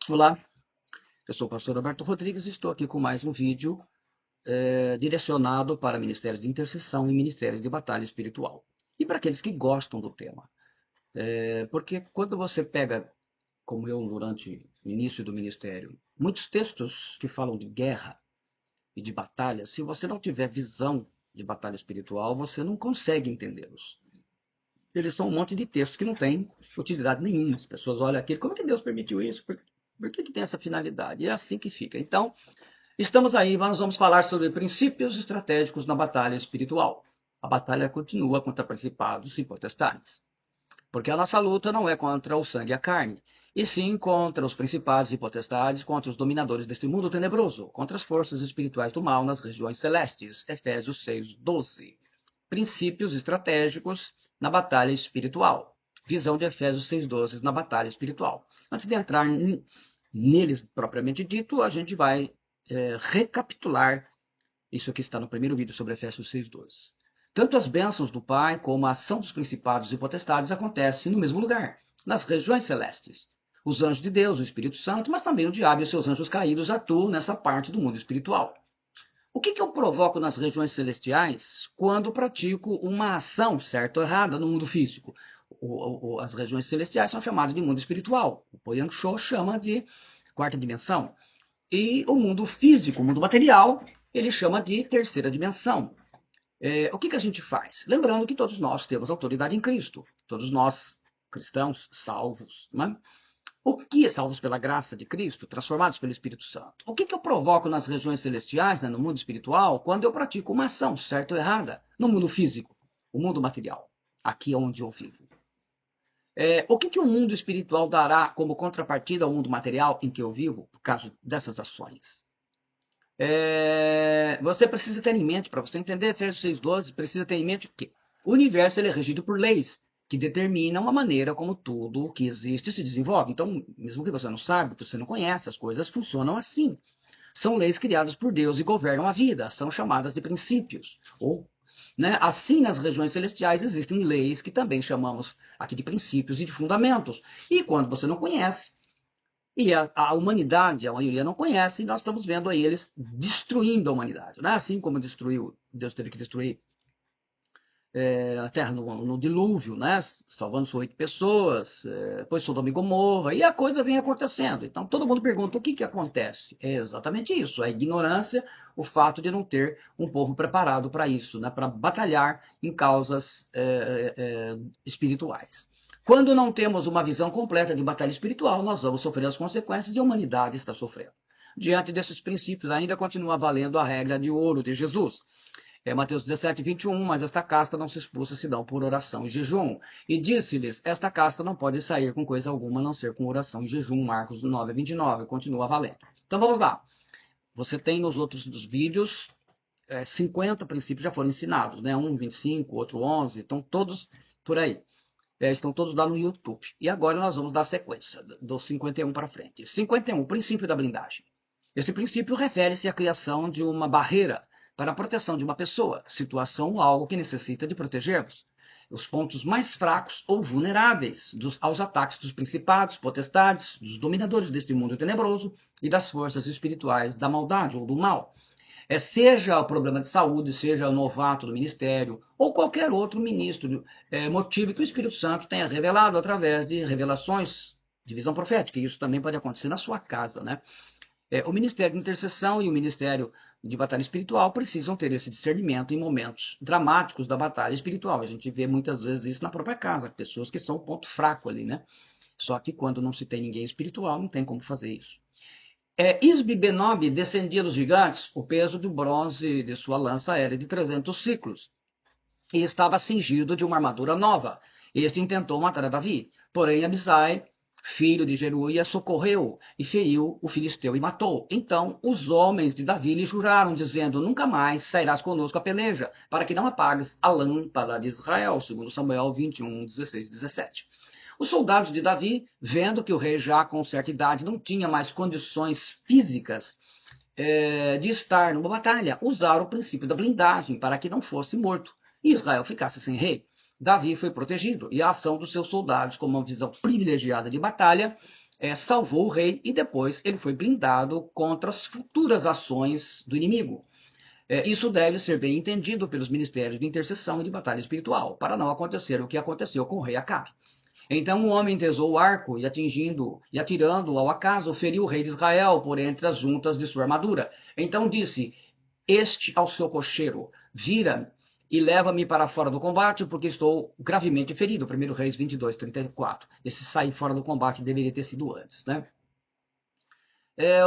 Olá, eu sou o pastor Roberto Rodrigues e estou aqui com mais um vídeo direcionado para ministérios de intercessão e ministérios de batalha espiritual. E para aqueles que gostam do tema. Porque quando você pega, como eu durante o início do ministério, muitos textos que falam de guerra e de batalha, se você não tiver visão de batalha espiritual, você não consegue entendê-los. Eles são um monte de textos que não têm utilidade nenhuma. As pessoas olham aquilo, como é que Deus permitiu isso? Por que tem essa finalidade? E é assim que fica. Então, estamos aí, nós vamos falar sobre princípios estratégicos na batalha espiritual. A batalha continua contra principados e potestades. Porque a nossa luta não é contra o sangue e a carne, e sim contra os principados e potestades, contra os dominadores deste mundo tenebroso, contra as forças espirituais do mal nas regiões celestes. Efésios 6:12. Princípios estratégicos na batalha espiritual. Visão de Efésios 6:12 na batalha espiritual. Antes de entrar neles propriamente dito, a gente vai recapitular isso que está no primeiro vídeo sobre Efésios 6:12. Tanto as bênçãos do Pai como a ação dos principados e potestades acontecem no mesmo lugar, nas regiões celestes. Os anjos de Deus, o Espírito Santo, mas também o diabo e seus anjos caídos atuam nessa parte do mundo espiritual. O que eu provoco nas regiões celestiais quando pratico uma ação certa ou errada no mundo físico? As regiões celestiais são chamadas de mundo espiritual. O Poyang Cho chama de quarta dimensão. E o mundo físico, o mundo material, ele chama de terceira dimensão. O que a gente faz? Lembrando que todos nós temos autoridade em Cristo. Todos nós, cristãos, salvos, né? O que é salvos pela graça de Cristo, transformados pelo Espírito Santo? O que eu provoco nas regiões celestiais, né, no mundo espiritual, quando eu pratico uma ação, certa ou errada, no mundo físico, o mundo material, aqui onde eu vivo? O que o mundo espiritual dará como contrapartida ao mundo material em que eu vivo, por causa dessas ações? Você precisa ter em mente, para você entender Efésios 6:12, precisa ter em mente que o universo ele é regido por leis que determinam a maneira como tudo o que existe se desenvolve. Então, mesmo que você não saiba, que você não conhece, as coisas funcionam assim. São leis criadas por Deus e governam a vida, são chamadas de princípios. Né? Assim, nas regiões celestiais existem leis que também chamamos aqui de princípios e de fundamentos. E quando você não conhece, e a humanidade, a maioria não conhece, e nós estamos vendo aí eles destruindo a humanidade. Né? Assim como Deus teve que destruir a Terra no dilúvio, né? Salvando só 8 pessoas, depois Sodoma e Gomorra, e a coisa vem acontecendo. Então todo mundo pergunta o que acontece. É exatamente isso, a ignorância, o fato de não ter um povo preparado para isso, né? Para batalhar em causas espirituais. Quando não temos uma visão completa de batalha espiritual, nós vamos sofrer as consequências e a humanidade está sofrendo. Diante desses princípios, ainda continua valendo a regra de ouro de Jesus. Mateus 17:21, mas esta casta não se expulsa senão por oração e jejum. E disse-lhes, esta casta não pode sair com coisa alguma, a não ser com oração e jejum. Marcos 9:29, continua valendo. Então vamos lá. Você tem nos outros dos vídeos, 50 princípios já foram ensinados, né? Um 25, outro 11, estão todos por aí. Estão todos lá no YouTube. E agora nós vamos dar a sequência, do 51 para frente. 51, o princípio da blindagem. Este princípio refere-se à criação de uma barreira para a proteção de uma pessoa, situação ou algo que necessita de protegermos. Os pontos mais fracos ou vulneráveis aos ataques dos principados, potestades, dos dominadores deste mundo tenebroso e das forças espirituais da maldade ou do mal. Seja o problema de saúde, seja o novato do ministério, ou qualquer outro ministro, motivo que o Espírito Santo tenha revelado através de revelações de visão profética. Isso também pode acontecer na sua casa, né? O ministério de intercessão e o ministério de batalha espiritual precisam ter esse discernimento em momentos dramáticos da batalha espiritual. A gente vê muitas vezes isso na própria casa, pessoas que são o ponto fraco ali, né? Só que quando não se tem ninguém espiritual, não tem como fazer isso. Isbi-Benob descendia dos gigantes o peso do bronze de sua lança era de 300 ciclos e estava cingido de uma armadura nova. Este intentou matar a Davi, porém Abisai, filho de Zeruia, socorreu e feriu o filisteu e matou. Então os homens de Davi lhe juraram, dizendo, nunca mais sairás conosco a peleja, para que não apagues a lâmpada de Israel, segundo Samuel 21, 16, 17. Os soldados de Davi, vendo que o rei já com certa idade não tinha mais condições físicas de estar numa batalha, usaram o princípio da blindagem para que não fosse morto e Israel ficasse sem rei. Davi foi protegido e a ação dos seus soldados, com uma visão privilegiada de batalha, salvou o rei e depois ele foi blindado contra as futuras ações do inimigo. Isso deve ser bem entendido pelos ministérios de intercessão e de batalha espiritual, para não acontecer o que aconteceu com o rei Acabe. Então o homem entesou o arco e atirando ao acaso, feriu o rei de Israel por entre as juntas de sua armadura. Então disse este ao seu cocheiro: vira e leva-me para fora do combate, porque estou gravemente ferido. 1 Reis 22, 34. Esse sair fora do combate deveria ter sido antes, né?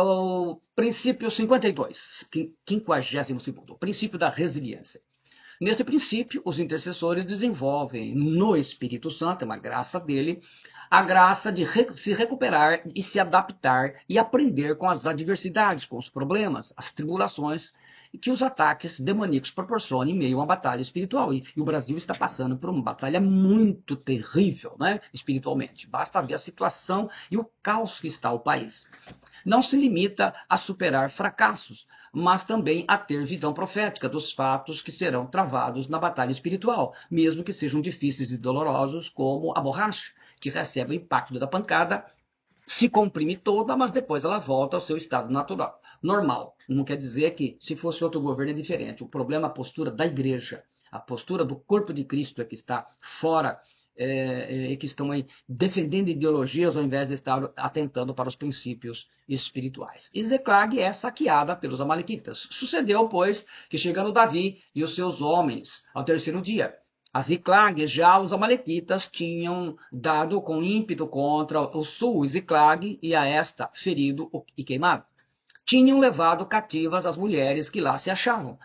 O princípio 52, 52º, o princípio da resiliência. Neste princípio, os intercessores desenvolvem no Espírito Santo, é uma graça dele, a graça de se recuperar e se adaptar e aprender com as adversidades, com os problemas, as tribulações que os ataques demoníacos proporcionam em meio a uma batalha espiritual. E o Brasil está passando por uma batalha muito terrível, né, espiritualmente. Basta ver a situação e o caos que está o país. Não se limita a superar fracassos, mas também a ter visão profética dos fatos que serão travados na batalha espiritual, mesmo que sejam difíceis e dolorosos, como a borracha, que recebe o impacto da pancada, se comprime toda, mas depois ela volta ao seu estado natural, normal. Não quer dizer que se fosse outro governo é diferente. O problema é a postura da igreja, a postura do corpo de Cristo é que está fora, que estão aí defendendo ideologias ao invés de estar atentando para os princípios espirituais. E Ziclag é saqueada pelos amalequitas. Sucedeu, pois, que chegando Davi e os seus homens ao terceiro dia, a Ziclag já os amalequitas tinham dado com ímpeto contra o sul, Ziclag, e a esta ferido e queimado. Tinham levado cativas as mulheres que lá se achavam.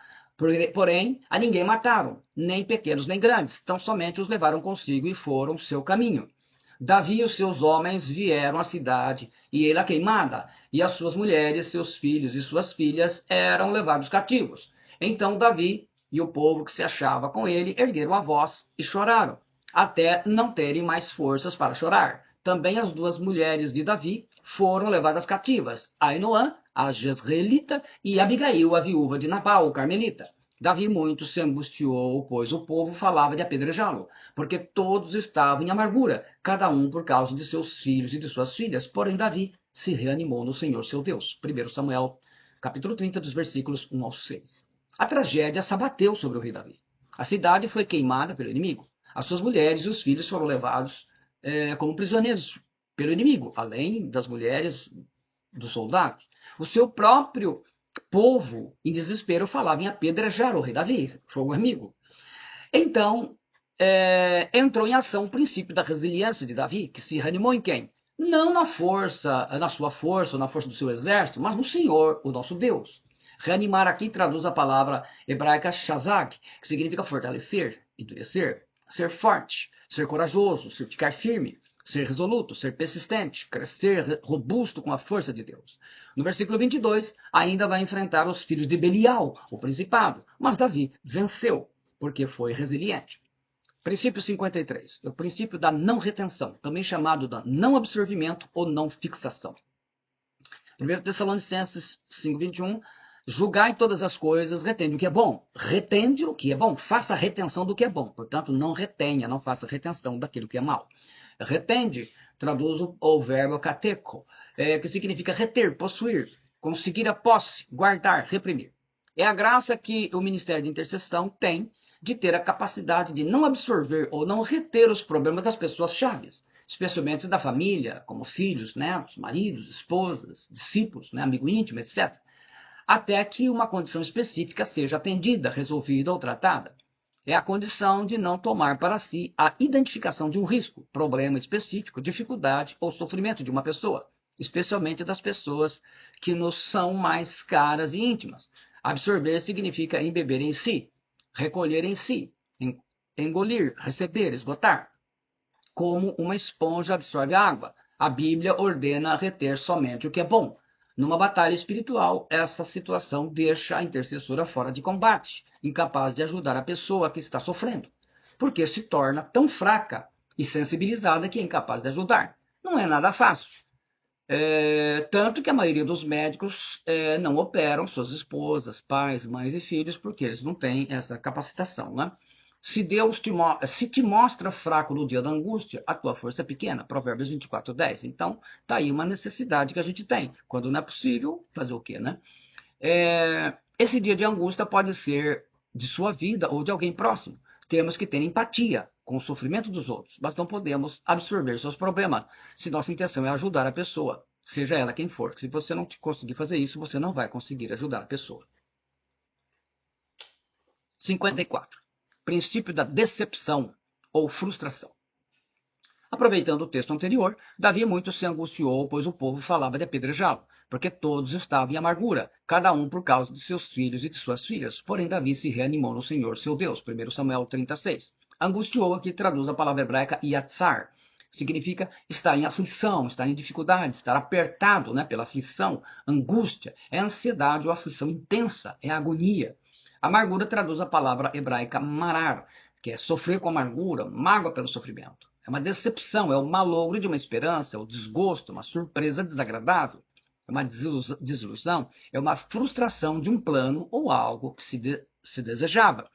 Porém, a ninguém mataram, nem pequenos nem grandes, tão somente os levaram consigo e foram seu caminho. Davi e os seus homens vieram à cidade, e ele a queimada, e as suas mulheres, seus filhos e suas filhas eram levados cativos. Então Davi e o povo que se achava com ele ergueram a voz e choraram, até não terem mais forças para chorar. Também as duas mulheres de Davi foram levadas cativas, Ainoã, a jezreelita, e Abigail, a viúva de Nabal, o carmelita. Davi muito se angustiou, pois o povo falava de apedrejá-lo, porque todos estavam em amargura, cada um por causa de seus filhos e de suas filhas. Porém Davi se reanimou no Senhor seu Deus. 1 Samuel, capítulo 30, dos versículos 1 ao 6. A tragédia se abateu sobre o rei Davi. A cidade foi queimada pelo inimigo. As suas mulheres e os filhos foram levados como prisioneiros pelo inimigo, além das mulheres dos soldados. O seu próprio povo, em desespero, falava em apedrejar o rei Davi, fogo amigo. Então, entrou em ação o princípio da resiliência de Davi, que se reanimou em quem? Não na sua força ou na força do seu exército, mas no Senhor, o nosso Deus. Reanimar aqui traduz a palavra hebraica shazag, que significa fortalecer, endurecer, ser forte, ser corajoso, ficar firme, ser resoluto, ser persistente, crescer robusto com a força de Deus. No versículo 22, ainda vai enfrentar os filhos de Belial, o principado, mas Davi venceu, porque foi resiliente. Princípio 53, é o princípio da não retenção, também chamado de não absorvimento ou não fixação. 1 Tessalonicenses 5:21, julgai todas as coisas, retende o que é bom. Retende o que é bom, faça retenção do que é bom. Portanto, não retenha, não faça retenção daquilo que é mal. Retende, traduz o verbo kateco, que significa reter, possuir, conseguir a posse, guardar, reprimir. É a graça que o Ministério de Intercessão tem de ter a capacidade de não absorver ou não reter os problemas das pessoas chaves, especialmente da família, como filhos, netos, maridos, esposas, discípulos, amigo íntimo, etc., até que uma condição específica seja atendida, resolvida ou tratada. É a condição de não tomar para si a identificação de um risco, problema específico, dificuldade ou sofrimento de uma pessoa, especialmente das pessoas que nos são mais caras e íntimas. Absorver significa embeber em si, recolher em si, engolir, receber, esgotar. Como uma esponja absorve água, a Bíblia ordena reter somente o que é bom. Numa batalha espiritual, essa situação deixa a intercessora fora de combate, incapaz de ajudar a pessoa que está sofrendo, porque se torna tão fraca e sensibilizada que é incapaz de ajudar. Não é nada fácil. Tanto que a maioria dos médicos não operam suas esposas, pais, mães e filhos, porque eles não têm essa capacitação, né? Se te mostra fraco no dia da angústia, a tua força é pequena. Provérbios 24:10. Então, tá aí uma necessidade que a gente tem. Quando não é possível, fazer o quê, né? Esse dia de angústia pode ser de sua vida ou de alguém próximo. Temos que ter empatia com o sofrimento dos outros, mas não podemos absorver seus problemas se nossa intenção é ajudar a pessoa, seja ela quem for. Se você não conseguir fazer isso, você não vai conseguir ajudar a pessoa. 54. Princípio da decepção ou frustração. Aproveitando o texto anterior, Davi muito se angustiou, pois o povo falava de apedrejá-lo, porque todos estavam em amargura, cada um por causa de seus filhos e de suas filhas. Porém, Davi se reanimou no Senhor, seu Deus. 1 Samuel 36. Angustiou aqui traduz a palavra hebraica yatsar. Significa estar em aflição, estar em dificuldade, estar apertado, né, pela aflição. Angústia é ansiedade ou aflição intensa, é agonia. Amargura traduz a palavra hebraica marar, que é sofrer com amargura, mágoa pelo sofrimento. É uma decepção, é o malogro de uma esperança, é o desgosto, uma surpresa desagradável, é uma desilusão, é uma frustração de um plano ou algo que se desejava.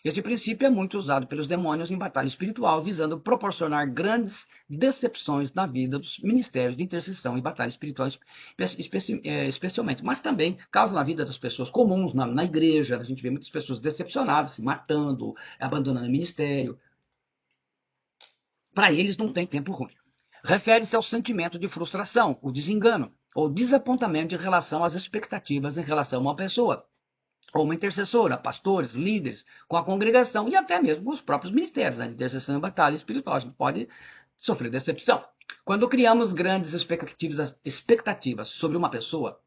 Este princípio é muito usado pelos demônios em batalha espiritual, visando proporcionar grandes decepções na vida dos ministérios de intercessão e batalha espiritual, especialmente, mas também causa na vida das pessoas comuns, na igreja. A gente vê muitas pessoas decepcionadas, se matando, abandonando o ministério. Para eles não tem tempo ruim. Refere-se ao sentimento de frustração, o desengano, ou desapontamento em relação às expectativas em relação a uma pessoa, ou uma intercessora, pastores, líderes, com a congregação e até mesmo com os próprios ministérios, né? Intercessão e batalha espiritual. A gente pode sofrer decepção. Quando criamos grandes expectativas sobre uma pessoa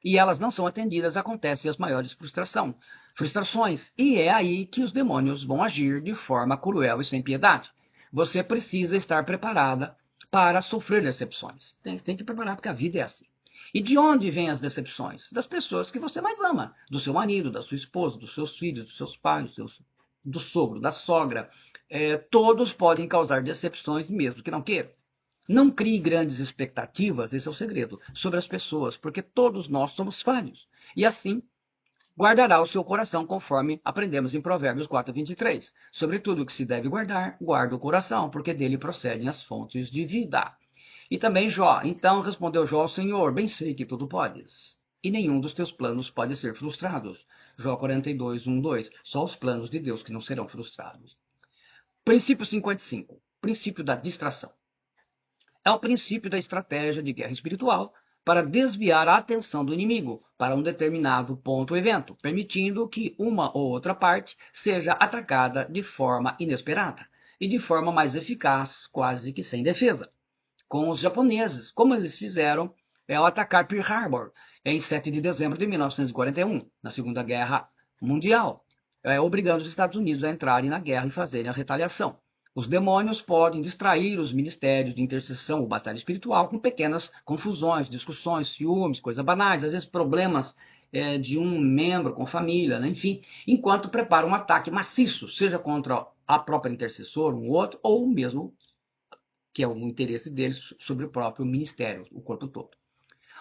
e elas não são atendidas, acontecem as maiores frustrações. E é aí que os demônios vão agir de forma cruel e sem piedade. Você precisa estar preparada para sofrer decepções. Tem que preparar, porque a vida é assim. E de onde vêm as decepções? Das pessoas que você mais ama. Do seu marido, da sua esposa, dos seus filhos, dos seus pais, do sogro, da sogra. Todos podem causar decepções mesmo que não queiram. Não crie grandes expectativas, esse é o segredo, sobre as pessoas, porque todos nós somos falhos. E assim, guardará o seu coração, conforme aprendemos em Provérbios 4:23. Sobre tudo que se deve guardar, guarda o coração, porque dele procedem as fontes de vida. E também Jó. Então respondeu Jó ao Senhor: bem sei que tudo podes, e nenhum dos teus planos pode ser frustrados. Jó 42:1-2. Só os planos de Deus que não serão frustrados. Princípio 55. Princípio da distração. É o princípio da estratégia de guerra espiritual para desviar a atenção do inimigo para um determinado ponto ou evento, permitindo que uma ou outra parte seja atacada de forma inesperada e de forma mais eficaz, quase que sem defesa. Com os japoneses, como eles fizeram ao atacar Pearl Harbor em 7 de dezembro de 1941, na Segunda Guerra Mundial, obrigando os Estados Unidos a entrarem na guerra e fazerem a retaliação. Os demônios podem distrair os ministérios de intercessão ou batalha espiritual com pequenas confusões, discussões, ciúmes, coisas banais, às vezes problemas de um membro com família, né? Enfim, enquanto prepara um ataque maciço, seja contra a própria intercessora, um outro, ou mesmo, que é o interesse deles, sobre o próprio ministério, o corpo todo.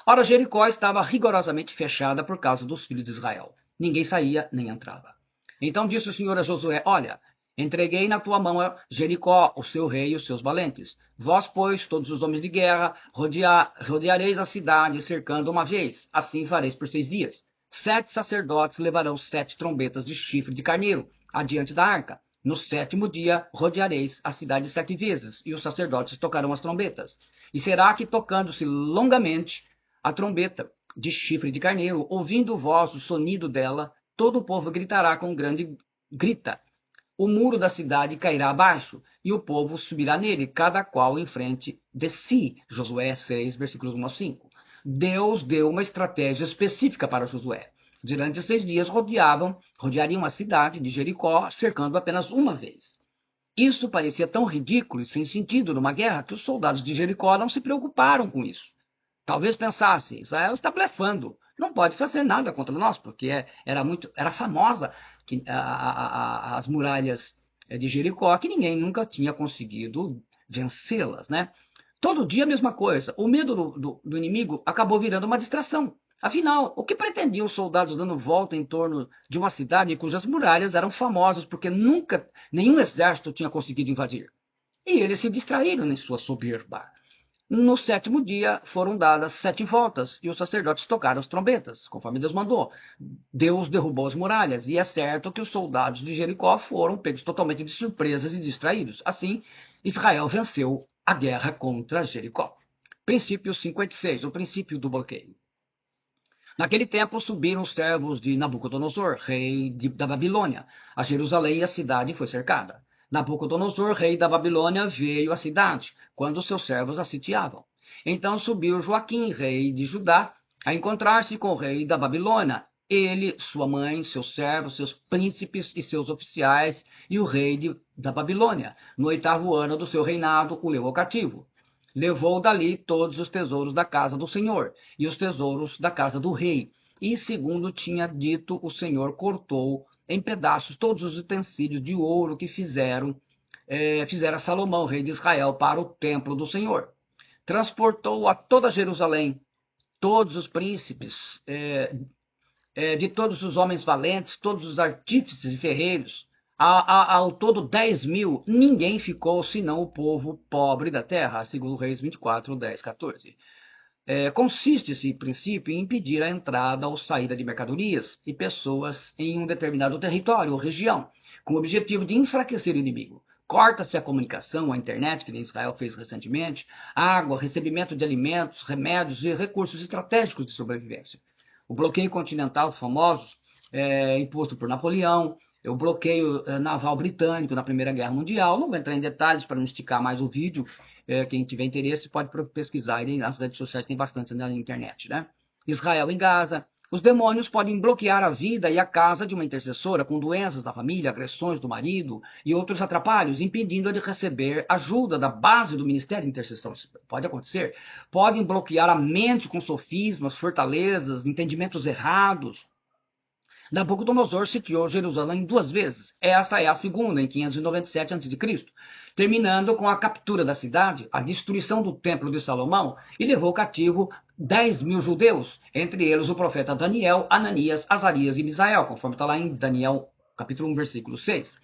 Ora, Jericó estava rigorosamente fechada por causa dos filhos de Israel. Ninguém saía nem entrava. Então disse o Senhor a Josué: olha, entreguei na tua mão Jericó, o seu rei e os seus valentes. Vós, pois, todos os homens de guerra, rodeareis a cidade, cercando uma vez. Assim fareis por 6 dias. 7 sacerdotes levarão 7 trombetas de chifre de carneiro adiante da arca. No 7º dia, rodeareis a cidade 7 vezes, e os sacerdotes tocarão as trombetas. E será que, tocando-se longamente a trombeta de chifre de carneiro, ouvindo voz o sonido dela, todo o povo gritará com grande grita. O muro da cidade cairá abaixo, e o povo subirá nele, cada qual em frente de si. Josué 6, versículos 1-5. Deus deu uma estratégia específica para Josué. Durante 6 dias rodeariam a cidade de Jericó, cercando apenas uma vez. Isso parecia tão ridículo e sem sentido numa guerra que os soldados de Jericó não se preocuparam com isso. Talvez pensassem: Israel está blefando, não pode fazer nada contra nós, porque era famosa as muralhas de Jericó, que ninguém nunca tinha conseguido vencê-las, né? Todo dia a mesma coisa. O medo do inimigo acabou virando uma distração. Afinal, o que pretendiam os soldados dando volta em torno de uma cidade cujas muralhas eram famosas porque nunca nenhum exército tinha conseguido invadir? E eles se distraíram em sua soberba. No sétimo dia foram dadas 7 voltas e os sacerdotes tocaram as trombetas, conforme Deus mandou. Deus derrubou as muralhas e é certo que os soldados de Jericó foram pegos totalmente de surpresas e distraídos. Assim, Israel venceu a guerra contra Jericó. Princípio 56, o princípio do bloqueio. Naquele tempo subiram os servos de Nabucodonosor, rei da Babilônia, a Jerusalém e a cidade foi cercada. Nabucodonosor, rei da Babilônia, veio à cidade, quando seus servos a sitiavam. Então subiu Joaquim, rei de Judá, a encontrar-se com o rei da Babilônia. Ele, sua mãe, seus servos, seus príncipes e seus oficiais, e o rei da Babilônia. No 8º ano do seu reinado, o levou cativo. Levou dali todos os tesouros da casa do Senhor e os tesouros da casa do rei. E, segundo tinha dito, o Senhor cortou em pedaços todos os utensílios de ouro que fizera Salomão, rei de Israel, para o templo do Senhor. Transportou a toda Jerusalém todos os príncipes, de todos os homens valentes, todos os artífices e ferreiros, ao todo 10.000, ninguém ficou senão o povo pobre da terra, segundo Reis 24, 10, 14. Consiste esse princípio em impedir a entrada ou saída de mercadorias e pessoas em um determinado território ou região, com o objetivo de enfraquecer o inimigo. Corta-se a comunicação, a internet, que Israel fez recentemente, água, recebimento de alimentos, remédios e recursos estratégicos de sobrevivência. O bloqueio continental, famosos, imposto por Napoleão, o bloqueio naval britânico na Primeira Guerra Mundial. Não vou entrar em detalhes para não esticar mais o vídeo. Quem tiver interesse pode pesquisar. Nas redes sociais tem bastante na internet, né? Israel em Gaza. Os demônios podem bloquear a vida e a casa de uma intercessora com doenças da família, agressões do marido e outros atrapalhos, impedindo-a de receber ajuda da base do ministério de intercessão. Isso pode acontecer. Podem bloquear a mente com sofismas, fortalezas, entendimentos errados. Nabucodonosor sitiou Jerusalém 2 vezes. Essa é a segunda, em 597 a.C., terminando com a captura da cidade, a destruição do templo de Salomão e levou cativo 10.000 judeus, entre eles o profeta Daniel, Ananias, Azarias e Misael, conforme está lá em Daniel capítulo 1, versículo 6.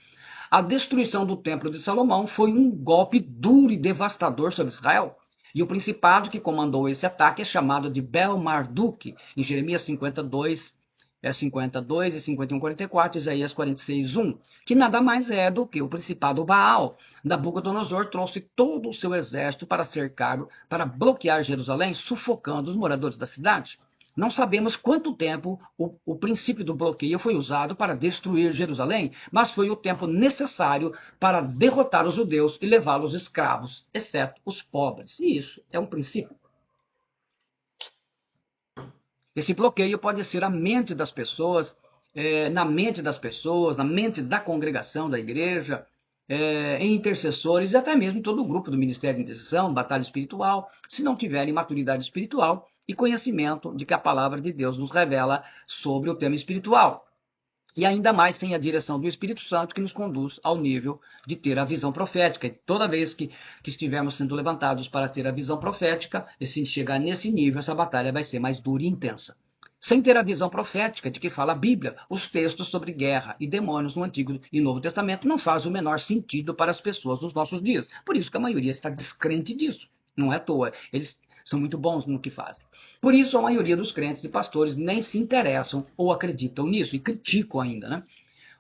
A destruição do templo de Salomão foi um golpe duro e devastador sobre Israel. E o principado que comandou esse ataque é chamado de Bel-Marduk, em Jeremias 52 e 51, 44, Isaías 46, 1, que nada mais é do que o principado Baal. Nabucodonosor trouxe todo o seu exército para cercar, para bloquear Jerusalém, sufocando os moradores da cidade. Não sabemos quanto tempo o princípio do bloqueio foi usado para destruir Jerusalém, mas foi o tempo necessário para derrotar os judeus e levá-los escravos, exceto os pobres. E isso é um princípio. Esse bloqueio pode ser a mente das pessoas, na mente das pessoas, na mente da congregação, da igreja, em intercessores e até mesmo todo o grupo do Ministério de Intercessão, Batalha Espiritual, se não tiverem maturidade espiritual e conhecimento de que a palavra de Deus nos revela sobre o tema espiritual. E ainda mais sem a direção do Espírito Santo que nos conduz ao nível de ter a visão profética. E toda vez que estivermos sendo levantados para ter a visão profética, e se chegar nesse nível, essa batalha vai ser mais dura e intensa. Sem ter a visão profética de que fala a Bíblia, os textos sobre guerra e demônios no Antigo e Novo Testamento não fazem o menor sentido para as pessoas dos nossos dias. Por isso que a maioria está descrente disso. Não é à toa. Eles são muito bons no que fazem. Por isso, a maioria dos crentes e pastores nem se interessam ou acreditam nisso e criticam ainda, né?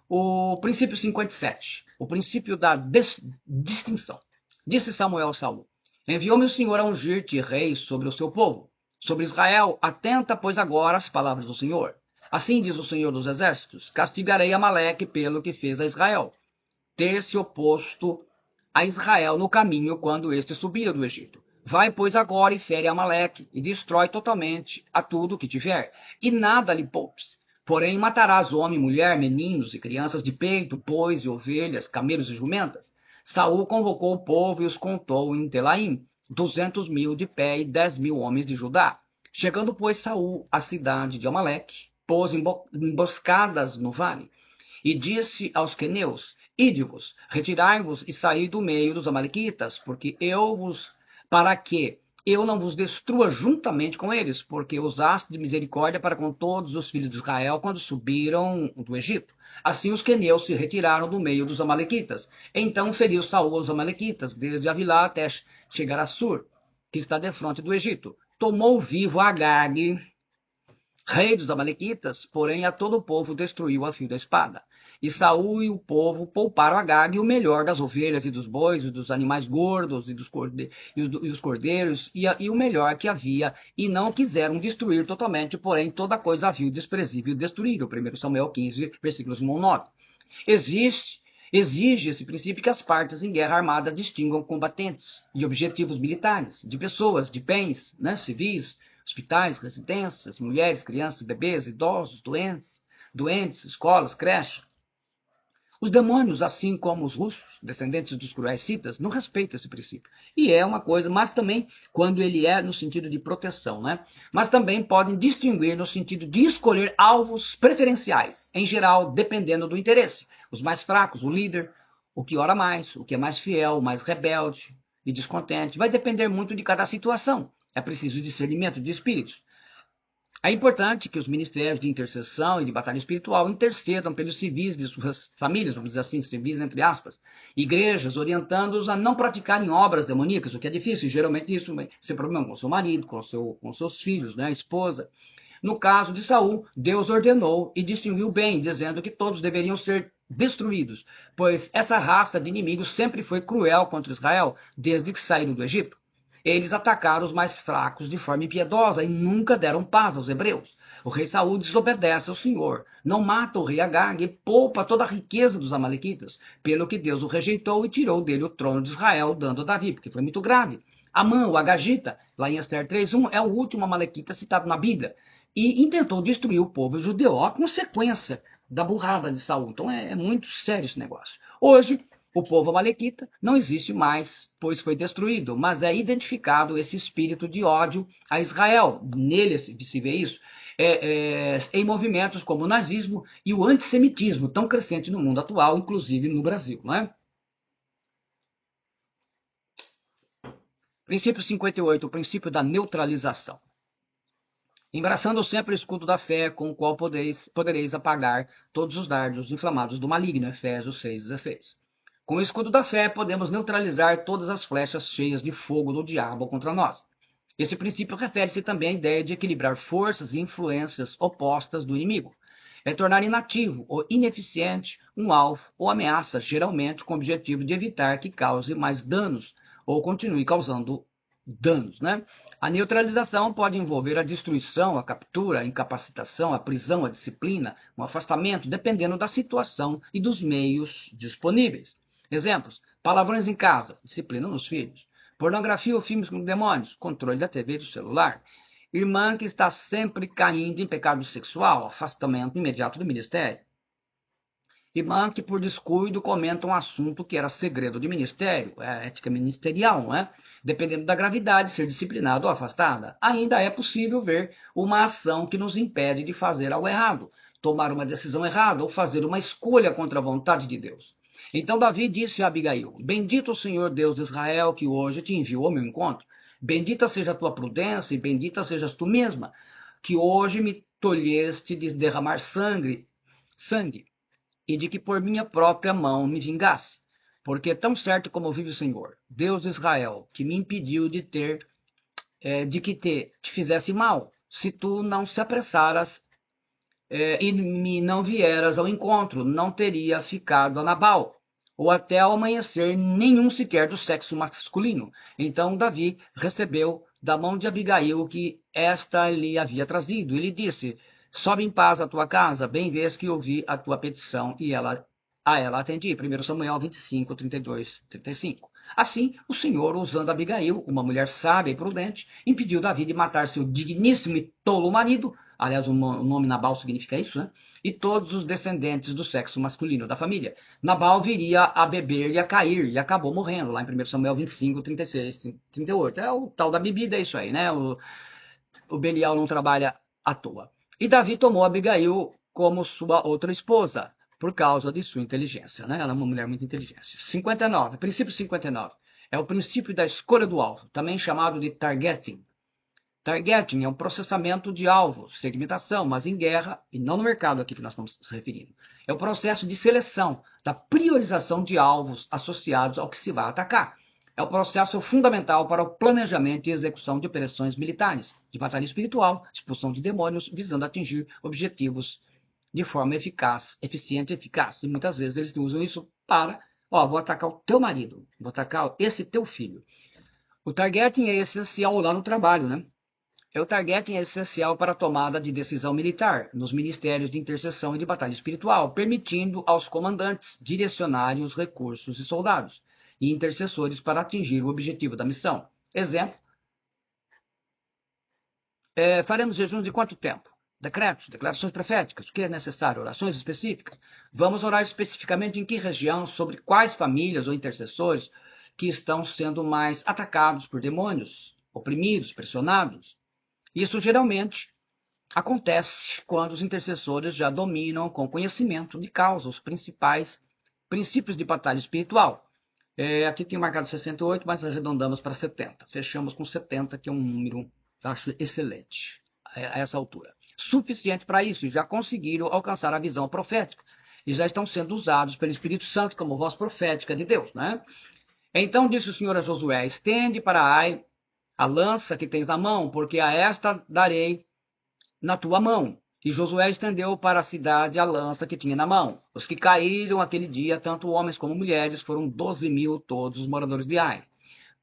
O princípio 57, o princípio da distinção. Disse Samuel a Saul: enviou-me o Senhor a ungir-te rei sobre o seu povo, sobre Israel. Atenta, pois, agora às palavras do Senhor. Assim diz o Senhor dos Exércitos: castigarei Amaleque pelo que fez a Israel, ter se oposto a Israel no caminho quando este subia do Egito. Vai, pois, agora e fere Amaleque, e destrói totalmente a tudo que tiver, e nada lhe poupes. Porém, matarás homem, mulher, meninos e crianças de peito, bois e ovelhas, camelos e jumentas. Saul convocou o povo e os contou em Telaim, 200.000 de pé e 10.000 homens de Judá. Chegando, pois, Saul à cidade de Amaleque, pôs emboscadas no vale, e disse aos queneus: ide-vos, retirai-vos e saí do meio dos amalequitas, para que eu não vos destrua juntamente com eles, porque usaste de misericórdia para com todos os filhos de Israel quando subiram do Egito. Assim os queneus se retiraram do meio dos amalequitas. Então feriu Saul os amalequitas, desde Avilá até chegar a Sur, que está defronte do Egito. Tomou vivo Agag, rei dos amalequitas, porém a todo o povo destruiu a fio da espada. E Saul e o povo pouparam Agag o melhor das ovelhas e dos bois, e dos animais gordos, e dos cordeiros, e o melhor que havia, e não quiseram destruir totalmente, porém toda coisa havia desprezível destruíram. 1 Samuel 15, versículos 1 ao 9. Exige esse princípio que as partes em guerra armada distingam combatentes e objetivos militares, de pessoas, de bens, civis, hospitais, residências, mulheres, crianças, bebês, idosos, doentes, escolas, creche. Os demônios, assim como os russos, descendentes dos cruéis citas, não respeitam esse princípio. E é uma coisa, mas também quando ele é no sentido de proteção, Mas também podem distinguir no sentido de escolher alvos preferenciais, em geral, dependendo do interesse. Os mais fracos, o líder, o que ora mais, o que é mais fiel, mais rebelde e descontente. Vai depender muito de cada situação. É preciso discernimento de espíritos. É importante que os ministérios de intercessão e de batalha espiritual intercedam pelos civis de suas famílias, vamos dizer assim, civis entre aspas, igrejas, orientando-os a não praticarem obras demoníacas, o que é difícil, geralmente isso vai ser problema com seu marido, com seus filhos, a esposa. No caso de Saul, Deus ordenou e distinguiu bem, dizendo que todos deveriam ser destruídos, pois essa raça de inimigos sempre foi cruel contra Israel, desde que saíram do Egito. Eles atacaram os mais fracos de forma impiedosa e nunca deram paz aos hebreus. O rei Saul desobedece ao Senhor, não mata o rei Agag e poupa toda a riqueza dos amalequitas, pelo que Deus o rejeitou e tirou dele o trono de Israel, dando a Davi, porque foi muito grave. Amã, o Agagita, lá em Esther 3:1, é o último amalequita citado na Bíblia, e intentou destruir o povo judeu, a consequência da burrada de Saul. Então é muito sério esse negócio. Hoje, o povo amalequita não existe mais, pois foi destruído, mas é identificado esse espírito de ódio a Israel. Nele se vê isso em movimentos como o nazismo e o antissemitismo, tão crescente no mundo atual, inclusive no Brasil. Princípio 58, o princípio da neutralização. Embraçando sempre o escudo da fé, com o qual podereis apagar todos os dardos inflamados do maligno. Efésios 6,16. Com o escudo da fé, podemos neutralizar todas as flechas cheias de fogo do diabo contra nós. Esse princípio refere-se também à ideia de equilibrar forças e influências opostas do inimigo. É tornar inativo ou ineficiente um alvo ou ameaça, geralmente com o objetivo de evitar que cause mais danos ou continue causando danos. A neutralização pode envolver a destruição, a captura, a incapacitação, a prisão, a disciplina, um afastamento, dependendo da situação e dos meios disponíveis. Exemplos: palavrões em casa, disciplina nos filhos. Pornografia ou filmes com demônios, controle da TV e do celular. Irmã que está sempre caindo em pecado sexual, afastamento imediato do ministério. Irmã que por descuido comenta um assunto que era segredo de ministério, é ética ministerial, Dependendo da gravidade, ser disciplinada ou afastada. Ainda é possível ver uma ação que nos impede de fazer algo errado, tomar uma decisão errada ou fazer uma escolha contra a vontade de Deus. Então Davi disse a Abigail: bendito o Senhor Deus de Israel, que hoje te enviou ao meu encontro. Bendita seja a tua prudência e bendita sejas tu mesma, que hoje me tolheste de derramar sangue, e de que por minha própria mão me vingasse. Porque tão certo como vive o Senhor, Deus de Israel, que me impediu de que te fizesse mal, se tu não se apressaras e me não vieras ao encontro, não teria ficado a Nabal, ou até ao amanhecer nenhum sequer do sexo masculino. Então Davi recebeu da mão de Abigail o que esta lhe havia trazido, e lhe disse: sobe em paz à tua casa, bem vês que ouvi a tua petição, e a ela atendi. 1 Samuel 25, 32, 35. Assim, o Senhor, usando Abigail, uma mulher sábia e prudente, impediu Davi de matar seu digníssimo e tolo marido. Aliás, o nome Nabal significa isso, e todos os descendentes do sexo masculino da família. Nabal viria a beber e a cair, e acabou morrendo, lá em 1 Samuel 25, 36, 38. É o tal da bebida, é isso aí, O Belial não trabalha à toa. E Davi tomou Abigail como sua outra esposa, por causa de sua inteligência. Ela é uma mulher muito inteligente. 59, princípio 59. É o princípio da escolha do alvo, também chamado de targeting. Targeting é um processamento de alvos, segmentação, mas em guerra, e não no mercado aqui que nós estamos se referindo. É o processo de seleção, da priorização de alvos associados ao que se vai atacar. É o processo fundamental para o planejamento e execução de operações militares, de batalha espiritual, expulsão de demônios, visando atingir objetivos de forma eficaz, eficiente e eficaz. E muitas vezes eles usam isso para, vou atacar o teu marido, vou atacar esse teu filho. O targeting é essencial lá no trabalho, né? O targeting é essencial para a tomada de decisão militar, nos ministérios de intercessão e de batalha espiritual, permitindo aos comandantes direcionarem os recursos e soldados e intercessores para atingir o objetivo da missão. Exemplo, faremos jejuns de quanto tempo? Decretos, declarações proféticas, o que é necessário, orações específicas. Vamos orar especificamente em que região, sobre quais famílias ou intercessores que estão sendo mais atacados por demônios, oprimidos, pressionados. Isso geralmente acontece quando os intercessores já dominam com conhecimento de causa os principais princípios de batalha espiritual. Aqui tem marcado 68, mas arredondamos para 70. Fechamos com 70, que é um número, acho, excelente a essa altura. Suficiente para isso, e já conseguiram alcançar a visão profética. E já estão sendo usados pelo Espírito Santo como voz profética de Deus, né? Então disse o Senhor a Josué: estende para Ai a lança que tens na mão, porque a esta darei na tua mão. E Josué estendeu para a cidade a lança que tinha na mão. Os que caíram aquele dia, tanto homens como mulheres, foram 12.000 todos os moradores de Ai.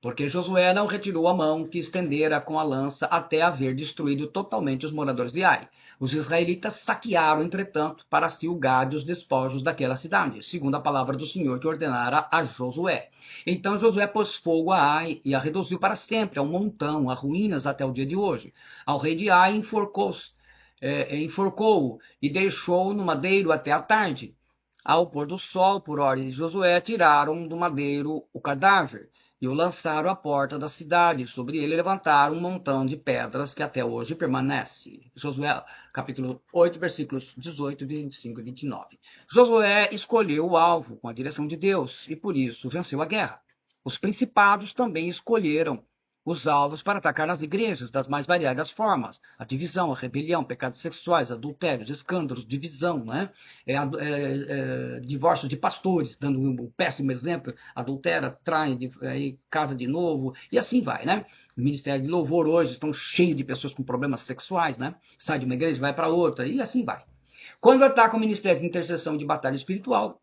Porque Josué não retirou a mão que estendera com a lança até haver destruído totalmente os moradores de Ai. Os israelitas saquearam, entretanto, para si o gado e os despojos daquela cidade, segundo a palavra do Senhor que ordenara a Josué. Então Josué pôs fogo a Ai e a reduziu para sempre a um montão, a ruínas até o dia de hoje. Ao rei de Ai enforcou-o e deixou-o no madeiro até a tarde. Ao pôr do sol, por ordem de Josué, tiraram do madeiro o cadáver e o lançaram à porta da cidade. Sobre ele levantaram um montão de pedras que até hoje permanece. Josué, capítulo 8, versículos 18, 25 e 29. Josué escolheu o alvo com a direção de Deus e por isso venceu a guerra. Os principados também escolheram os alvos para atacar nas igrejas das mais variadas formas. A divisão, a rebelião, pecados sexuais, adultérios, escândalos, divisão, né? Divórcio de pastores, dando um péssimo exemplo, adultera, trai, casa de novo, e assim vai, né? O Ministério de Louvor hoje estão cheios de pessoas com problemas sexuais, né? Sai de uma igreja, vai para outra, e assim vai. Quando atacam o Ministério de Intercessão e de Batalha Espiritual,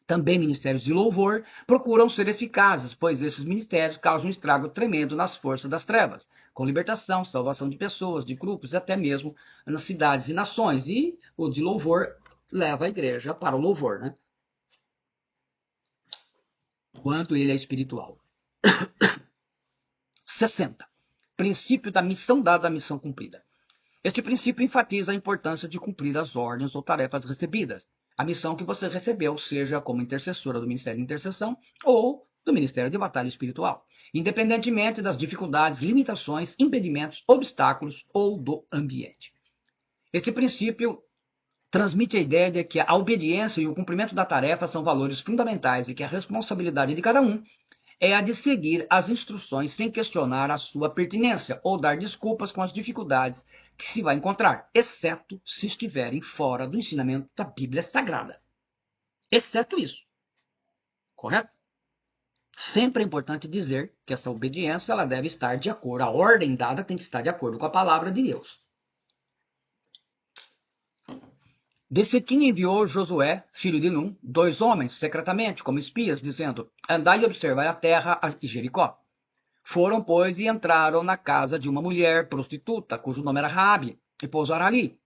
também ministérios de louvor, procuram ser eficazes, pois esses ministérios causam um estrago tremendo nas forças das trevas, com libertação, salvação de pessoas, de grupos e até mesmo nas cidades e nações. E o de louvor leva a igreja para o louvor, né? Quanto ele é espiritual. 60. Princípio da missão dada, missão cumprida. Este princípio enfatiza a importância de cumprir as ordens ou tarefas recebidas. A missão que você recebeu, seja como intercessora do Ministério de Intercessão ou do Ministério de Batalha Espiritual, independentemente das dificuldades, limitações, impedimentos, obstáculos ou do ambiente. Esse princípio transmite a ideia de que a obediência e o cumprimento da tarefa são valores fundamentais e que a responsabilidade de cada um é a de seguir as instruções sem questionar a sua pertinência ou dar desculpas com as dificuldades que se vai encontrar, exceto se estiverem fora do ensinamento da Bíblia Sagrada. Exceto isso. Correto? Sempre é importante dizer que essa obediência ela deve estar de acordo, a ordem dada tem que estar de acordo com a palavra de Deus. De Sitim enviou Josué, filho de Num, 2 homens, secretamente, como espias, dizendo: andai e observai a terra e Jericó. Foram, pois, e entraram na casa de uma mulher prostituta, cujo nome era Raabe, e pousaram ali.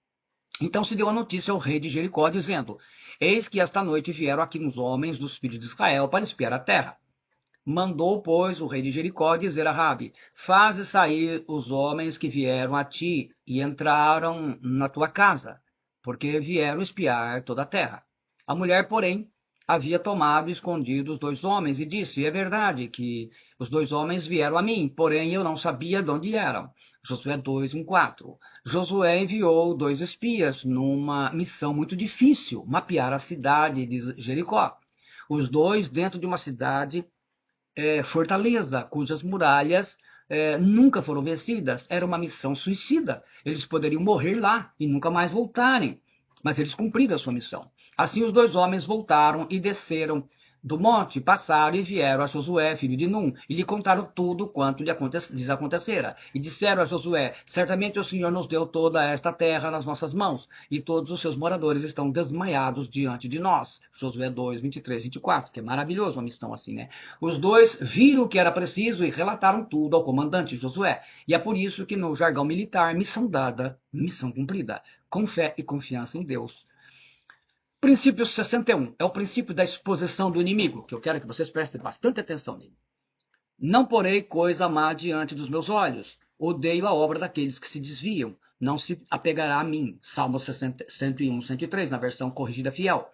Então se deu a notícia ao rei de Jericó, dizendo: eis que esta noite vieram aqui uns homens dos filhos de Israel para espiar a terra. Mandou, pois, o rei de Jericó dizer a Raabe: faze sair os homens que vieram a ti e entraram na tua casa, porque vieram espiar toda a terra. A mulher, porém, havia tomado e escondido os 2 homens, e disse: é verdade que os 2 homens vieram a mim, porém eu não sabia de onde eram. Josué 2, 1, 4. Josué enviou 2 espias numa missão muito difícil, mapear a cidade de Jericó. Os 2 dentro de uma cidade fortaleza, cujas muralhas nunca foram vencidas. Era uma missão suicida. Eles poderiam morrer lá e nunca mais voltarem. Mas eles cumpriram a sua missão. Assim os dois homens voltaram e desceram do monte, passaram e vieram a Josué, filho de Num, e lhe contaram tudo quanto lhes acontecera. E disseram a Josué: certamente o Senhor nos deu toda esta terra nas nossas mãos, e todos os seus moradores estão desmaiados diante de nós. Josué 2, 23, 24, que é maravilhoso uma missão assim, né? Os dois viram o que era preciso e relataram tudo ao comandante Josué. E é por isso que no jargão militar, missão dada, missão cumprida, com fé e confiança em Deus. Princípio 61 é o princípio da exposição do inimigo, que eu quero que vocês prestem bastante atenção nele. Não porei coisa má diante dos meus olhos. Odeio a obra daqueles que se desviam. Não se apegará a mim. Salmo 101, 103, na versão corrigida fiel.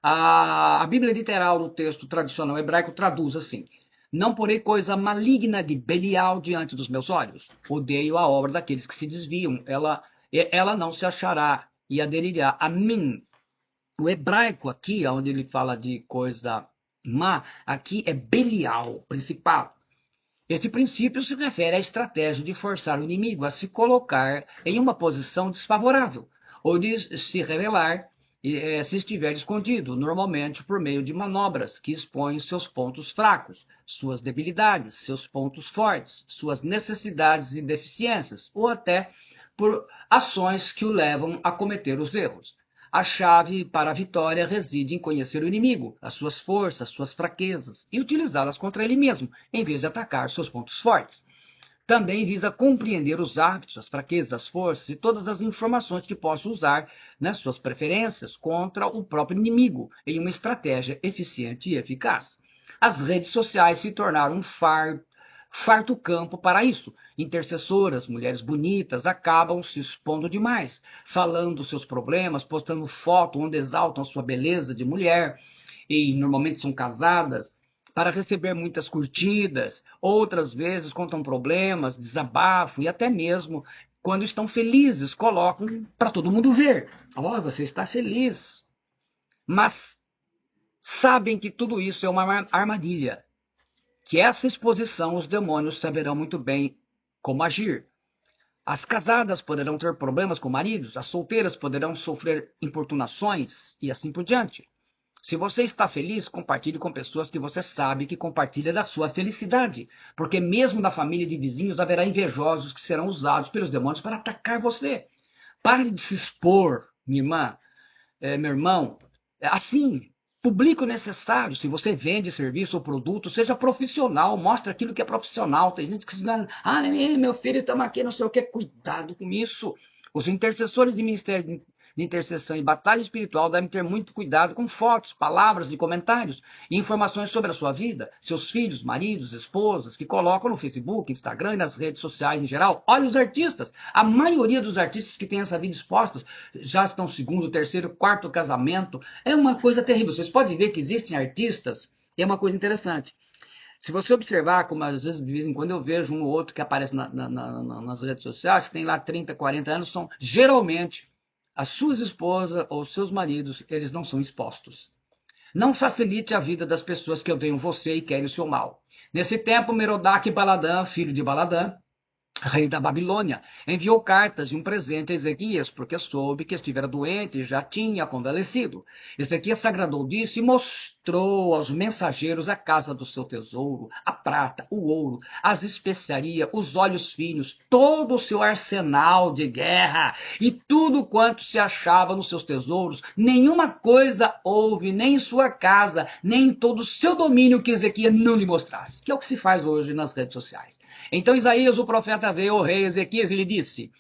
A Bíblia literal do texto tradicional hebraico traduz assim: não porei coisa maligna de Belial diante dos meus olhos. Odeio a obra daqueles que se desviam. Ela não se achará e aderirá a mim. O hebraico aqui, onde ele fala de coisa má, aqui é Belial, principal. Este princípio se refere à estratégia de forçar o inimigo a se colocar em uma posição desfavorável, ou de se revelar se estiver escondido, normalmente por meio de manobras que expõem seus pontos fracos, suas debilidades, seus pontos fortes, suas necessidades e deficiências, ou até por ações que o levam a cometer os erros. A chave para a vitória reside em conhecer o inimigo, as suas forças, suas fraquezas, e utilizá-las contra ele mesmo, em vez de atacar seus pontos fortes. Também visa compreender os hábitos, as fraquezas, as forças e todas as informações que possa usar nas suas preferências contra o próprio inimigo, em uma estratégia eficiente e eficaz. As redes sociais se tornaram um farto campo para isso. Intercessoras, mulheres bonitas, acabam se expondo demais, falando seus problemas, postando foto onde exaltam a sua beleza de mulher, e normalmente são casadas, para receber muitas curtidas. Outras vezes contam problemas, desabafam e até mesmo, quando estão felizes, colocam para todo mundo ver. Oh, você está feliz. Mas sabem que tudo isso é uma armadilha. Que essa exposição os demônios saberão muito bem como agir. As casadas poderão ter problemas com maridos, as solteiras poderão sofrer importunações e assim por diante. Se você está feliz, compartilhe com pessoas que você sabe que compartilham da sua felicidade, porque mesmo da família e de vizinhos haverá invejosos que serão usados pelos demônios para atacar você. Pare de se expor, minha irmã, meu irmão, assim. Publique o necessário. Se você vende serviço ou produto, seja profissional, mostre aquilo que é profissional. Tem gente que se engana, meu filho, estamos aqui, não sei o que, cuidado com isso. Os intercessores de ministério de intercessão e batalha espiritual devem ter muito cuidado com fotos, palavras e comentários e informações sobre a sua vida, seus filhos, maridos, esposas, que colocam no Facebook, Instagram e nas redes sociais em geral. Olha os artistas. A maioria dos artistas que têm essa vida exposta já estão no segundo, terceiro, quarto casamento. É uma coisa terrível. Vocês podem ver que existem artistas, e é uma coisa interessante. Se você observar, como às vezes de vez em quando eu vejo um ou outro que aparece nas redes sociais, que tem lá 30, 40 anos, são geralmente as suas esposas ou seus maridos, eles não são expostos. Não facilite a vida das pessoas que odeiam você e querem o seu mal. Nesse tempo, Merodach Baladã, filho de Baladã, rei da Babilônia, enviou cartas e um presente a Ezequias, porque soube que estivera doente e já tinha convalescido. Ezequias se agradou disso e mostrou aos mensageiros a casa do seu tesouro, a prata, o ouro, as especiarias, os óleos finos, todo o seu arsenal de guerra e tudo quanto se achava nos seus tesouros. Nenhuma coisa houve, nem em sua casa, nem em todo o seu domínio que Ezequias não lhe mostrasse, que é o que se faz hoje nas redes sociais. Então Isaías, o profeta, veio ao rei Ezequias e lhe disse: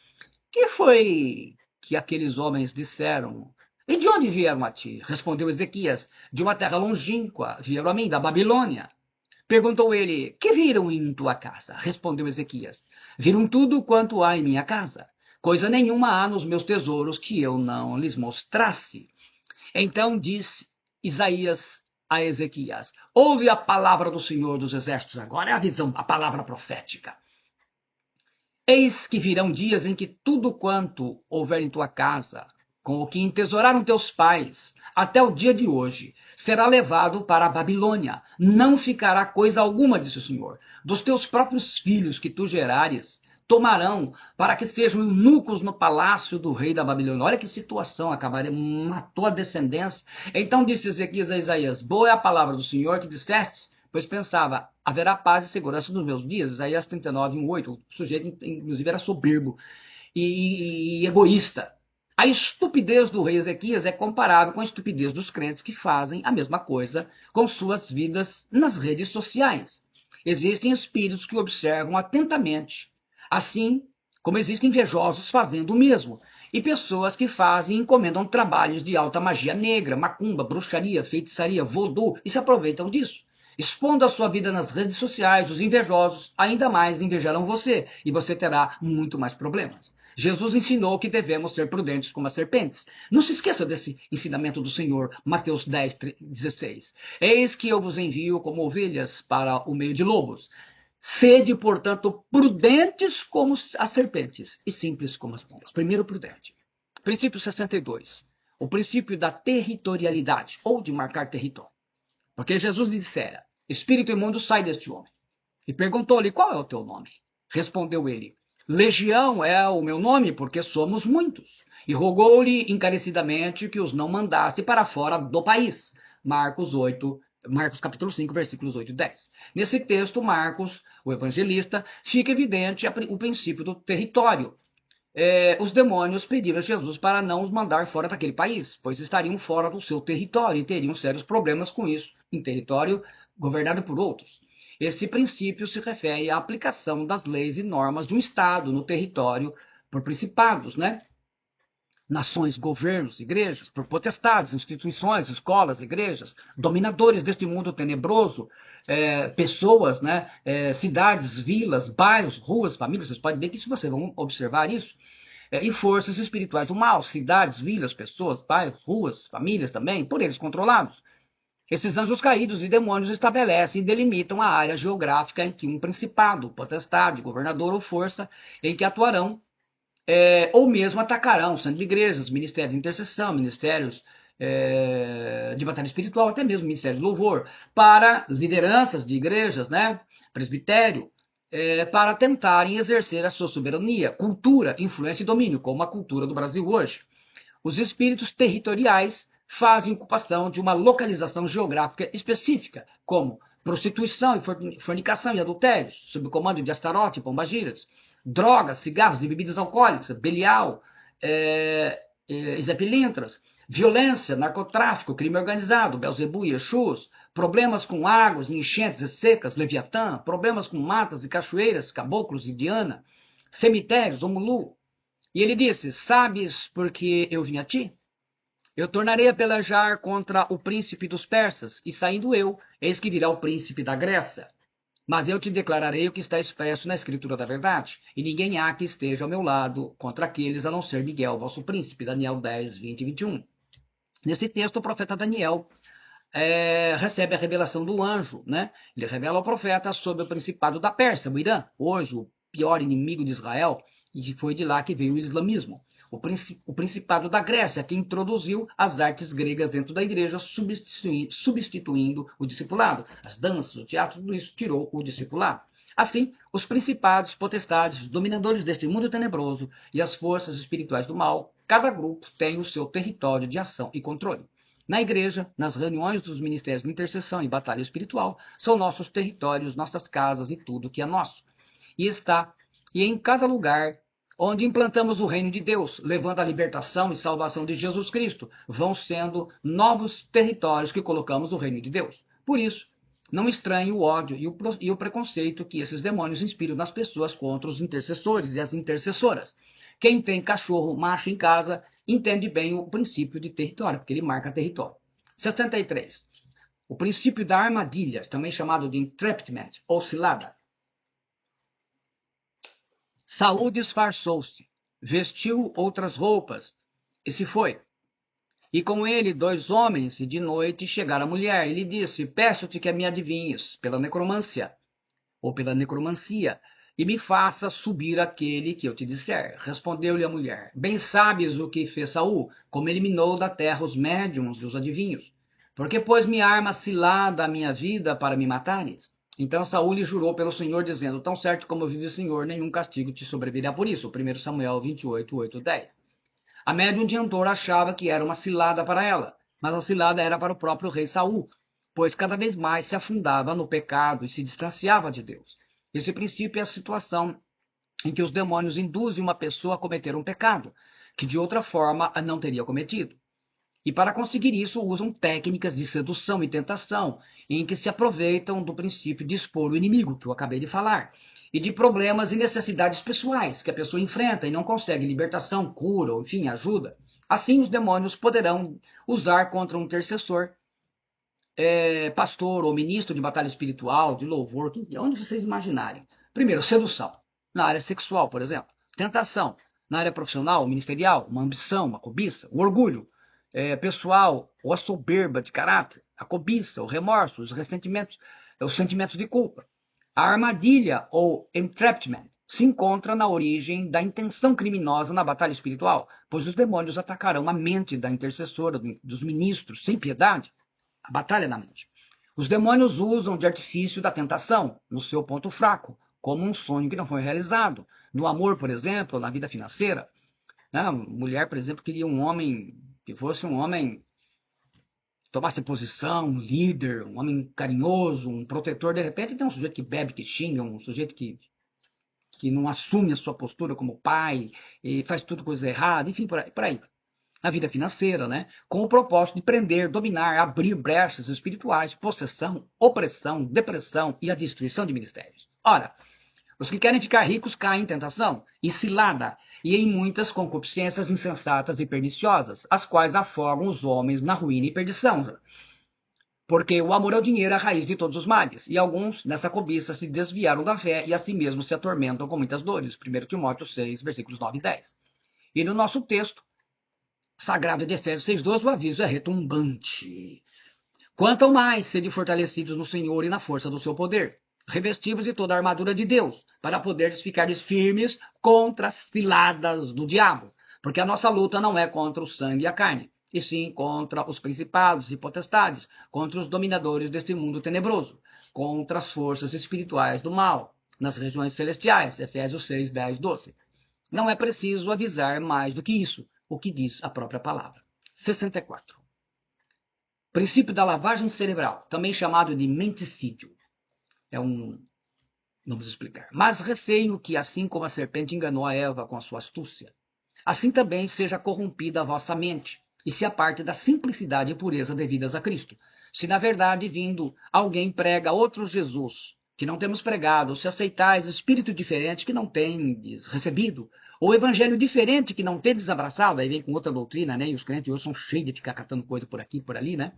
que foi que aqueles homens disseram? E de onde vieram a ti? Respondeu Ezequias: de uma terra longínqua, vieram a mim, da Babilônia. Perguntou ele: que viram em tua casa? Respondeu Ezequias: viram tudo quanto há em minha casa. Coisa nenhuma há nos meus tesouros que eu não lhes mostrasse. Então disse Isaías a Ezequias: ouve a palavra do Senhor dos Exércitos. Agora é a visão, a palavra profética. Eis que virão dias em que tudo quanto houver em tua casa, com o que entesouraram teus pais, até o dia de hoje, será levado para a Babilônia. Não ficará coisa alguma, disse o Senhor. Dos teus próprios filhos que tu gerares, tomarão para que sejam eunucos no palácio do rei da Babilônia. Olha que situação, acabaria, matou a descendência. Então disse Ezequias a Isaías, boa é a palavra do Senhor que disseste, pois pensava, haverá paz e segurança nos meus dias. Isaías 39, 1:8. O sujeito, inclusive, era soberbo e egoísta. A estupidez do rei Ezequias é comparável com a estupidez dos crentes que fazem a mesma coisa com suas vidas nas redes sociais. Existem espíritos que observam atentamente, assim como existem invejosos fazendo o mesmo, e pessoas que fazem e encomendam trabalhos de alta magia negra, macumba, bruxaria, feitiçaria, voodoo e se aproveitam disso. Expondo a sua vida nas redes sociais, os invejosos ainda mais invejarão você e você terá muito mais problemas. Jesus ensinou que devemos ser prudentes como as serpentes. Não se esqueça desse ensinamento do Senhor, Mateus 10:16. Eis que eu vos envio como ovelhas para o meio de lobos. Sede, portanto, prudentes como as serpentes e simples como as pombas. Primeiro, prudente. Princípio 62. O princípio da territorialidade, ou de marcar território. Porque Jesus lhe dissera, espírito imundo, sai deste homem. E perguntou-lhe, qual é o teu nome? Respondeu ele, Legião é o meu nome, porque somos muitos. E rogou-lhe encarecidamente que os não mandasse para fora do país. Marcos capítulo 5, versículos 8 e 10. Nesse texto, Marcos, o evangelista, fica evidente o princípio do território. Os demônios pediram a Jesus para não os mandar fora daquele país, pois estariam fora do seu território e teriam sérios problemas com isso, em território governado por outros. Esse princípio se refere à aplicação das leis e normas de um Estado no território por principados, né? Nações, governos, igrejas, por potestades, instituições, escolas, igrejas, dominadores deste mundo tenebroso, pessoas, né? Cidades, vilas, bairros, ruas, famílias. Vocês podem ver que se vocês vão observar isso, e forças espirituais do mal, cidades, vilas, pessoas, bairros, ruas, famílias também, por eles controlados. Esses anjos caídos e demônios estabelecem e delimitam a área geográfica em que um principado, potestade, governador ou força em que atuarão, ou mesmo atacarão, sendo igrejas, ministérios de intercessão, ministérios de batalha espiritual, até mesmo ministérios de louvor, para lideranças de igrejas, né, presbitério, para tentarem exercer a sua soberania, cultura, influência e domínio, como a cultura do Brasil hoje. Os espíritos territoriais fazem ocupação de uma localização geográfica específica, como prostituição e fornicação e adultérios, sob o comando de Astarote e Pombagiras, drogas, cigarros e bebidas alcoólicas, Belial, Zé Pilintras, violência, narcotráfico, crime organizado, Belzebu e Exus, problemas com águas, enchentes e secas, Leviatã, problemas com matas e cachoeiras, caboclos e Diana, cemitérios, Omulu. E ele disse, sabes por que eu vim a ti? Eu tornarei a pelejar contra o príncipe dos persas, e saindo eu, eis que virá o príncipe da Grécia. Mas eu te declararei o que está expresso na escritura da verdade, e ninguém há que esteja ao meu lado contra aqueles, a não ser Miguel, vosso príncipe. Daniel 10, 20 e 21. Nesse texto, o profeta Daniel recebe a revelação do anjo, né? Ele revela ao profeta sobre o principado da Pérsia, o Irã, hoje o pior inimigo de Israel, e foi de lá que veio o islamismo. O principado da Grécia, que introduziu as artes gregas dentro da igreja, substituindo o discipulado. As danças, o teatro, tudo isso tirou o discipulado. Assim, os principados, potestades, os dominadores deste mundo tenebroso e as forças espirituais do mal, cada grupo tem o seu território de ação e controle. Na igreja, nas reuniões dos ministérios de intercessão e batalha espiritual, são nossos territórios, nossas casas e tudo que é nosso. E em cada lugar onde implantamos o reino de Deus, levando a libertação e salvação de Jesus Cristo, vão sendo novos territórios que colocamos no reino de Deus. Por isso, não estranhe o ódio e o preconceito que esses demônios inspiram nas pessoas contra os intercessores e as intercessoras. Quem tem cachorro macho em casa entende bem o princípio de território, porque ele marca território. 63. O princípio da armadilha, também chamado de entrapment ou cilada. Saul disfarçou-se, vestiu outras roupas e se foi. E com ele 2 homens, e de noite chegaram a mulher. Ele disse, peço-te que me adivinhes pela necromancia, ou pela necromancia, e me faça subir aquele que eu te disser. Respondeu-lhe a mulher: Bem sabes o que fez Saul, como eliminou da terra os médiuns e os adivinhos. Porque pôs-me arma cilada a minha vida para me matares? Então Saul lhe jurou pelo Senhor, dizendo: Tão certo como vive o Senhor, nenhum castigo te sobrevirá por isso. 1 Samuel 28, 8, 10. A médium de Endor achava que era uma cilada para ela, mas a cilada era para o próprio rei Saul, pois cada vez mais se afundava no pecado e se distanciava de Deus. Esse princípio é a situação em que os demônios induzem uma pessoa a cometer um pecado, que de outra forma não teria cometido. E para conseguir isso, usam técnicas de sedução e tentação, em que se aproveitam do princípio de expor o inimigo, que eu acabei de falar, e de problemas e necessidades pessoais que a pessoa enfrenta e não consegue libertação, cura, ou enfim, ajuda. Assim, os demônios poderão usar contra um intercessor, pastor ou ministro de batalha espiritual, de louvor, onde vocês imaginarem. Primeiro, sedução, na área sexual, por exemplo. Tentação, na área profissional, ministerial, uma ambição, uma cobiça, o orgulho pessoal, ou a soberba de caráter, a cobiça, o remorso, os ressentimentos, os sentimentos de culpa. A armadilha, ou entrapment, se encontra na origem da intenção criminosa na batalha espiritual, pois os demônios atacarão a mente da intercessora, dos ministros, sem piedade. A batalha na mente. Os demônios usam de artifício da tentação, no seu ponto fraco, como um sonho que não foi realizado. No amor, por exemplo, na vida financeira. A mulher, por exemplo, queria um homem que fosse um homem que tomasse posição, um líder, um homem carinhoso, um protetor. De repente tem um sujeito que bebe, que xinga, um sujeito que não assume a sua postura como pai, e faz tudo coisa errada, enfim, por aí. Na vida financeira, né? Com o propósito de prender, dominar, abrir brechas espirituais, possessão, opressão, depressão e a destruição de ministérios. Ora, os que querem ficar ricos caem em tentação e cilada e em muitas concupiscências insensatas e perniciosas, as quais afogam os homens na ruína e perdição. Porque o amor ao dinheiro é a raiz de todos os males, e alguns, nessa cobiça, se desviaram da fé e a si mesmos se atormentam com muitas dores. 1 Timóteo 6, versículos 9 e 10. E no nosso texto sagrado de Efésios 6,12, o aviso é retumbante. Quanto ao mais, sede fortalecidos no Senhor e na força do seu poder, revestivos de toda a armadura de Deus, para poderes ficar firmes contra as ciladas do diabo. Porque a nossa luta não é contra o sangue e a carne, e sim contra os principados e potestades, contra os dominadores deste mundo tenebroso, contra as forças espirituais do mal, nas regiões celestiais. Efésios 6, 10, 12. Não é preciso avisar mais do que isso, o que diz a própria palavra. 64. Princípio da lavagem cerebral, também chamado de menticídio. Vamos explicar. Mas receio que, assim como a serpente enganou a Eva com a sua astúcia, assim também seja corrompida a vossa mente, e se aparte da simplicidade e pureza devidas a Cristo. Se na verdade, vindo, alguém prega outro Jesus, que não temos pregado, ou se aceitais espírito diferente que não tendes recebido, ou evangelho diferente que não tendes abraçado, aí vem com outra doutrina, né? E os crentes hoje são cheios de ficar catando coisa por aqui e por ali, né?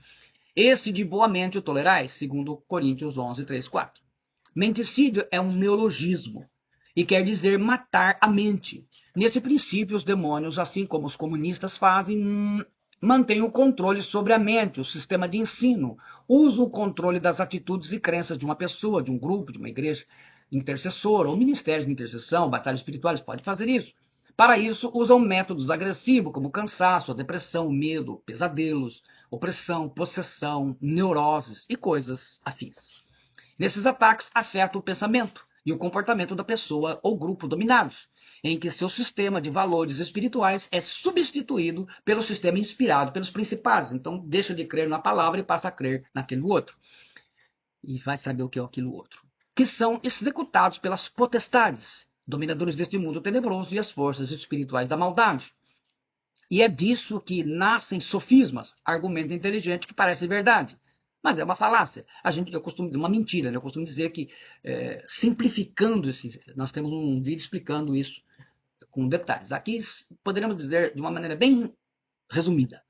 Esse de boa mente o tolerais, segundo Coríntios 11, 3, 4. Menticídio é um neologismo e quer dizer matar a mente. Nesse princípio, os demônios, assim como os comunistas fazem, mantêm o controle sobre a mente, o sistema de ensino, usam o controle das atitudes e crenças de uma pessoa, de um grupo, de uma igreja intercessora, ou ministérios de intercessão, batalhas espirituais, pode fazer isso. Para isso, usam métodos agressivos, como o cansaço, a depressão, o medo, pesadelos, opressão, possessão, neuroses e coisas afins. Nesses ataques, afeta o pensamento e o comportamento da pessoa ou grupo dominados, em que seu sistema de valores espirituais é substituído pelo sistema inspirado pelos principados. Então, deixa de crer na palavra e passa a crer naquilo outro. E vai saber o que é aquilo outro. Que são executados pelas potestades, dominadores deste mundo tenebroso e as forças espirituais da maldade. E é disso que nascem sofismas, argumento inteligente que parece verdade. Mas é uma falácia. Eu costumo dizer uma mentira, né? Eu costumo dizer que, simplificando nós temos um vídeo explicando isso com detalhes. Aqui poderíamos dizer de uma maneira bem resumida.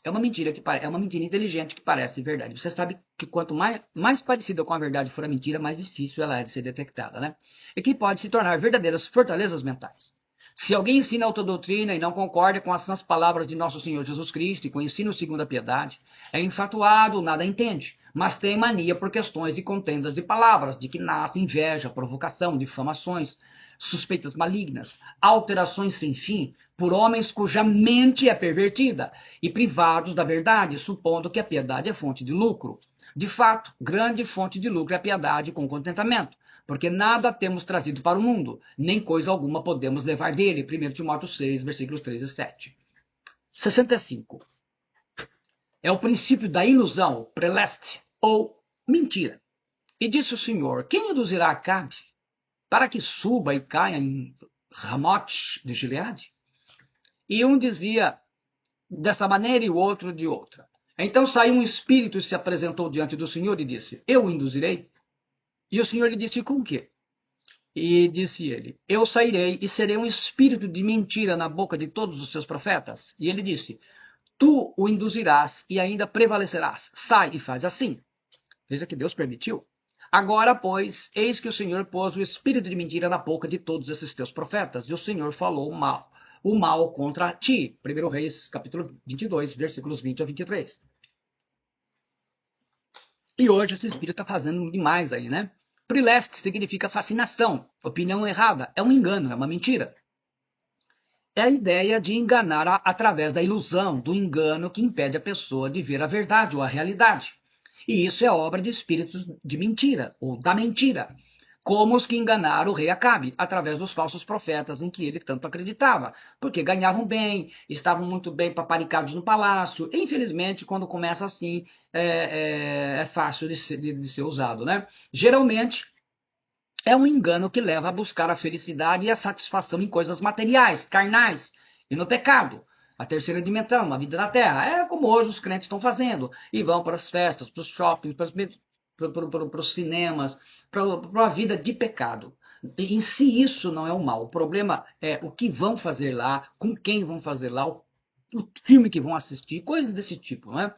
É uma mentira inteligente que parece verdade. Você sabe que quanto mais parecida com a verdade for a mentira, mais difícil ela é de ser detectada, né? E que pode se tornar verdadeiras fortalezas mentais. Se alguém ensina outra doutrina e não concorda com as palavras de nosso Senhor Jesus Cristo e com o ensino segundo a piedade, é infatuado, nada entende, mas têm mania por questões de contendas de palavras, de que nasce inveja, provocação, difamações, suspeitas malignas, alterações sem fim, por homens cuja mente é pervertida, e privados da verdade, supondo que a piedade é fonte de lucro. De fato, grande fonte de lucro é a piedade com contentamento, porque nada temos trazido para o mundo, nem coisa alguma podemos levar dele. 1 Timóteo 6, versículos 3 e 7. 65. É o princípio da ilusão, preleste, ou mentira. E disse o Senhor, quem induzirá Acabe para que suba e caia em Ramote de Gileade? E um dizia dessa maneira e o outro de outra. Então saiu um espírito e se apresentou diante do Senhor e disse, eu o induzirei? E o Senhor lhe disse, com o quê? E disse ele, eu sairei e serei um espírito de mentira na boca de todos os seus profetas. E ele disse, tu o induzirás e ainda prevalecerás. Sai e faz assim. Veja que Deus permitiu. Agora, pois, eis que o Senhor pôs o espírito de mentira na boca de todos esses teus profetas, e o Senhor falou o mal contra ti. 1 Reis, capítulo 22, versículos 20 a 23. E hoje esse espírito está fazendo demais aí, né? Prileste significa fascinação, opinião errada, é um engano, é uma mentira. É a ideia de enganar através da ilusão, do engano que impede a pessoa de ver a verdade ou a realidade. E isso é obra de espíritos de mentira, ou da mentira, como os que enganaram o rei Acabe, através dos falsos profetas em que ele tanto acreditava, porque ganhavam bem, estavam muito bem paparicados no palácio, e infelizmente, quando começa assim, é fácil de ser usado, né? Geralmente, é um engano que leva a buscar a felicidade e a satisfação em coisas materiais, carnais, e no pecado. A terceira dimensão, a vida na Terra. É como hoje os crentes estão fazendo. E vão para as festas, para os shoppings, para os cinemas, para uma vida de pecado. Em si isso não é o mal. O problema é o que vão fazer lá, com quem vão fazer lá, o filme que vão assistir, coisas desse tipo. Né?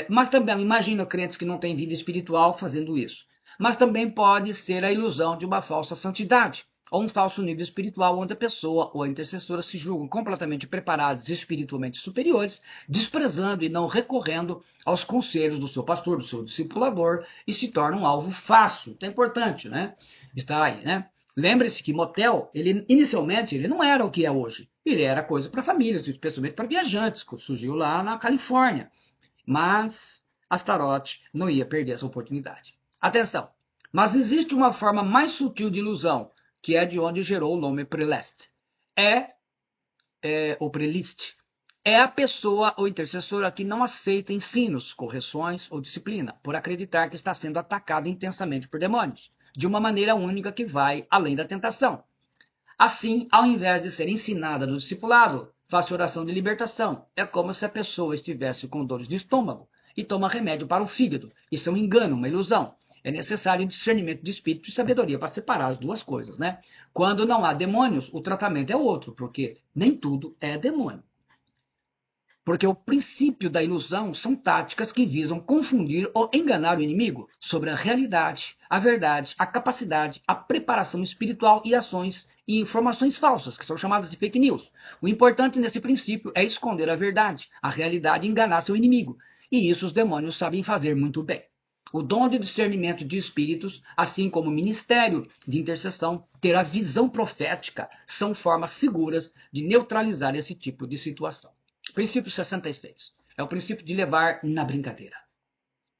Mas também, imagina crentes que não têm vida espiritual fazendo isso. Mas também pode ser a ilusão de uma falsa santidade, ou um falso nível espiritual, onde a pessoa ou a intercessora se julgam completamente preparados e espiritualmente superiores, desprezando e não recorrendo aos conselhos do seu pastor, do seu discipulador, e se torna um alvo fácil. É importante, né? Estar aí, né? Lembre-se que motel, inicialmente, ele não era o que é hoje. Ele era coisa para famílias, especialmente para viajantes, que surgiu lá na Califórnia. Mas Astaroth não ia perder essa oportunidade. Atenção! Mas existe uma forma mais sutil de ilusão, que é de onde gerou o nome Preleste. O Preliste. É a pessoa ou intercessora que não aceita ensinos, correções ou disciplina, por acreditar que está sendo atacada intensamente por demônios, de uma maneira única que vai além da tentação. Assim, ao invés de ser ensinada no discipulado, faça oração de libertação. É como se a pessoa estivesse com dores de estômago e toma remédio para o fígado. Isso é um engano, uma ilusão. É necessário discernimento de espírito e sabedoria para separar as duas coisas, né? Quando não há demônios, o tratamento é outro, porque nem tudo é demônio. Porque o princípio da ilusão são táticas que visam confundir ou enganar o inimigo sobre a realidade, a verdade, a capacidade, a preparação espiritual e ações e informações falsas, que são chamadas de fake news. O importante nesse princípio é esconder a verdade, a realidade e enganar seu inimigo. E isso os demônios sabem fazer muito bem. O dom de discernimento de espíritos, assim como o ministério de intercessão, ter a visão profética, são formas seguras de neutralizar esse tipo de situação. Princípio 66. É o princípio de levar na brincadeira.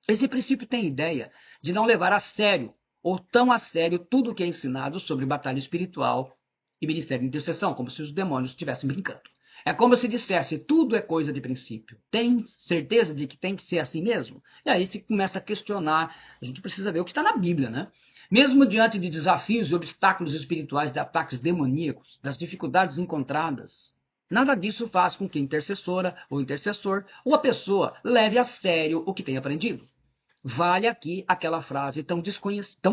Esse princípio tem a ideia de não levar a sério, ou tão a sério, tudo o que é ensinado sobre batalha espiritual e ministério de intercessão, como se os demônios estivessem brincando. É como se dissesse, tudo é coisa de princípio. Tem certeza de que tem que ser assim mesmo? E aí se começa a questionar, a gente precisa ver o que está na Bíblia, né? Mesmo diante de desafios e obstáculos espirituais, de ataques demoníacos, das dificuldades encontradas, nada disso faz com que a intercessora ou intercessor ou a pessoa leve a sério o que tem aprendido. Vale aqui aquela frase tão